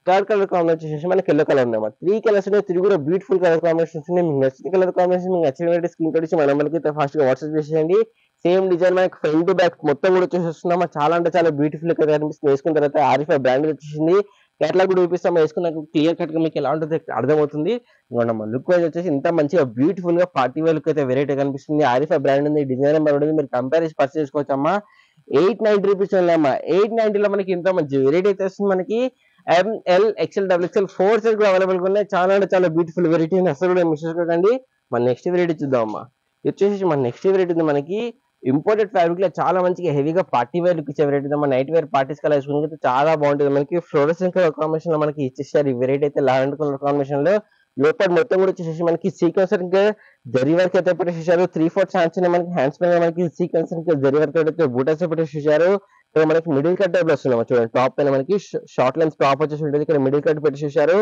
థర్డ్ కలర్ కాంబినేషన్ వచ్చేసి మనకి ఎల్లో కలర్ ఉందమ్మా. 3 కలర్స్ ఉన్నాయి. 3 కూడా బ్యూటిఫుల్ కలర్ కాంబినేషన్స్ ఉన్నాయి. మీకు నచ్చిన కలర్ కాంబినేషన్ మీకు నచ్చిన స్క్రీన్ తోటి మన నెంబర్కి ఫాస్ట్ గా వాట్సాప్ చేసేయండి. సేమ్ డిజైన్ మనకి ఫ్రంట్ బ్యాక్ మొత్తం కూడా వచ్చేస్తున్నామా. చాలా అంటే చాలా బ్యూటిఫుల్ గా కనిపిస్తుంది. వేసుకున్న తర్వాత ఆరిఫై బ్రాండ్ వచ్చేసింది. కేటలాగ్ కూడా చూపిస్తాం. వేసుకున్నాక క్లియర్ కట్ గా మీకు ఎలా ఉంటుంది అర్థమవుతుంది. ఇవ్వండి లుక్ వైజ్ వచ్చేసి ఇంత మంచిగా బ్యూటిఫుల్ గా పార్టీ వేర్ లుక్ అయితే వెరైటీ కనిపిస్తుంది. ఆరిఫై బ్రాండ్ ఉంది. డిజైన్ నెంబర్ ఉంది. మీరు కంపేర్ చేసి పర్చేస్ చేసుకోవచ్చమ్మా. 890 రూపీస్ అమ్మా. 890 లో మనకి ఇంత మంచి వెరైటీ అయితే వస్తుంది. మనకి M L XL double XL 4 size కూడా అవైలబుల్ గా ఉన్నాయి. చాలా అంటే చాలా బ్యూటిఫుల్ వెరైటీ ఉంది. అసలు కూడా మిస్ చేసుకోకండి. మన నెక్స్ట్ వెరైటీ చూద్దాం అమ్మా. వచ్చేసి మన నెక్స్ట్ వెరైటీ ఉంది మనకి ఇంపోర్టెడ్ ఫ్యాబ్రిక్ లో చాలా మంచిగా హెవీగా పార్టీ వేర్ లుక్ ఇచ్చే వెరైటీ మన నైట్ వేర్ పార్టీస్ కలర్ వేసుకుంటే చాలా బాగుంటుంది. మనకి ఫ్లోరసెంట్ కలర్ కాంబినేషన్ లో మనకి ఇచ్చేసారు. ఈ వెరైటీ అయితే లావెండర్ కలర్ కాంబినేషన్ లో లోపల మొత్తం కూడా వచ్చేసి మనకి సీక్వెన్స్ జరీ వర్క్ అయితే పెట్టేసారు. 3/4 హ్యాండ్స్ మనకి హ్యాండ్స్ పైన మనకి సీక్వెన్స్ జరీ వర్క్ అయితే బూటస్ పెట్టేసారు. ఇక్కడ మనకి మిడిల్ కట్ టైప్ లో వస్తుంది చూడండి. టాప్ పైన మనకి షార్ట్ లెన్స్ టాప్ వచ్చేసి ఉంటుంది. ఇక్కడ మిడిల్ కట్ పెట్టేసారు.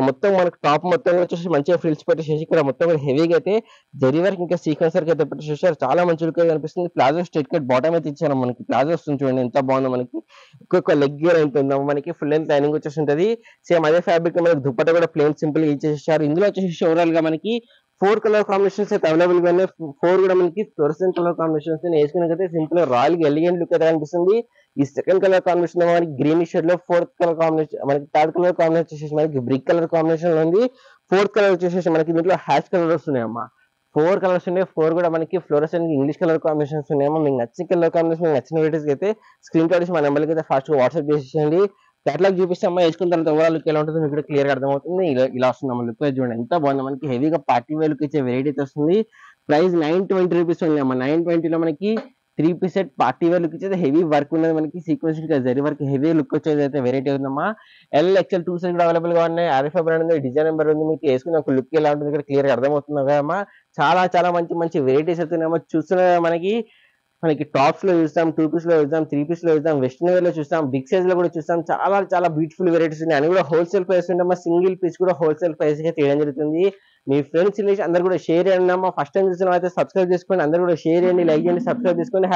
మొత్తం మనకి టాప్ మొత్తం వచ్చేసి మంచిగా ఫ్రిల్స్ పెట్టేసి ఇక్కడ మొత్తం కూడా హెవీగా అయితే జరీ వర్క్ ఇంకా సీక్వెన్స్ వర్క్ అయితే పెట్టేసారు. చాలా మంచి లుక్ కనిపిస్తుంది. ప్లాజో స్ట్రైట్ కట్ బాటమ్ అయితే ఇచ్చారు. మనకి ప్లాజో వస్తుంది చూడండి ఎంత బాగుందో. మనకి ఒక్కొక్క లెగ్ గేర్ ఉంటుందో మనకి ఫుల్ లెంత్ లైనింగ్ వచ్చేసి ఉంటుంది. సేమ్ అదే ఫ్యాబ్రిక్ మనకి దుపట్టా కూడా ప్లెయిన్ సింపుల్ గా ఇచ్చేసారు. ఇందులో వచ్చేసి ఓవరాల్ గా మనకి 4 కలర్ కాంబినేషన్స్ అయితే అవైలబుల్ గా ఉన్నాయి. 4 కూడా మనకి ఫ్లోరసెంట్ కలర్ కాంబినేషన్స్ వేసుకున్నకైతే సింపుల్ గా రాయల్ గా ఎలిగెంట్ లుక్ అయితే కనిపిస్తుంది. ఈ సెకండ్ కలర్ కాంబినేషన్ మనకి గ్రీన్ షేడ్ లో, ఫోర్త్ కలర్ కాంబినేషన్ మనకి థర్డ్ కలర్ కాంబినేషన్ వచ్చేసి మనకి బ్రిక్ కలర్ కాంబినేషన్ లో ఉంది. ఫోర్త్ కలర్ వచ్చేసి మనకి దీంట్లో హ్యాష్ కలర్ వస్తున్నాయి అమ్మా. 4 కలర్స్ ఉన్నాయి. 4 కూడా మనకి ఫ్లోరసెంట్ ఇంగ్లీష్ కలర్ కాంబినేషన్స్ ఉన్నాయమ్మా. మీకు నచ్చిన కలర్ కాంబినేషన్ మీకు నచ్చిన వెరైటీస్ అయితే స్క్రీన్ షాట్ మా నెంబర్కి అయితే ఫాస్ట్ గా వాట్సాప్ చేసేయండి. కేటలాగ్ చూపిస్తామా. వేసుకున్న తర్వాత ఓవరాల్ లుక్ ఎలా ఉంటుంది మీకు క్లియర్ గా అర్థమవుతుంది. ఇలా వస్తుంది మన లుక్ చూడండి ఎంత బాగుంది. మనకి హెవీగా పార్టీ వేర్ లుక్ ఇచ్చే వెరైటీ అయితే వస్తుంది. ప్రైస్ 920 రూపీస్ ఉంది అమ్మా. 920 లో మనకి 3 piece set party wear look ఇచ్చేది హెవీ వర్క్ ఉన్నది. మనకి sequence zari work heavy look వచ్చేది అయితే వెరైటీ ఉందమ్మా. ఎల్ ఎక్స్ఎల్ 2 సైజ్ కూడా అవైలబుల్ గా ఉన్నాయి. ఆరిఫై బ్రాండ్ ఉంది. డిజైన్ నెంబర్ ఉంది. మీకు వేసుకున్న ఒక లుక్ ఎలా ఉంటుంది ఇక్కడ క్లియర్ గా అర్థమవుతుంది కదమ్మా. చాలా చాలా మంచి మంచి వెరైటీస్ అవుతున్నాయమ్మా. చూస్తున్నా మనకి టాప్స్ లో చూస్తాం, 2 పీస్ లో చూస్తాం, 3 పీస్ లో చూస్తాం, వెస్టర్న్ వేర్ లో చూస్తాం, బిగ్ సైజ్ లో కూడా చూస్తాం. చాలా చాలా బ్యూటిఫుల్ వెరైటీస్ ఉన్నాయి. అని కూడా హోల్సేల్ ప్రైస్ ఉండమ్మా. సింగిల్ పీస్ కూడా హోల్సేల్ ప్రైస్ గా తీయడం జరుగుతుంది. మీ ఫ్రెండ్స్ అందరు కూడా షేర్ చేయండి అమ్మా. ఫస్ట్ టైం చూసిన అయితే సబ్స్క్రైబ్ చేసుకోండి. అందరూ కూడా షేర్ చేయండి, లైక్ చేయండి, సబ్స్క్రైబ్ చేసుకోండి.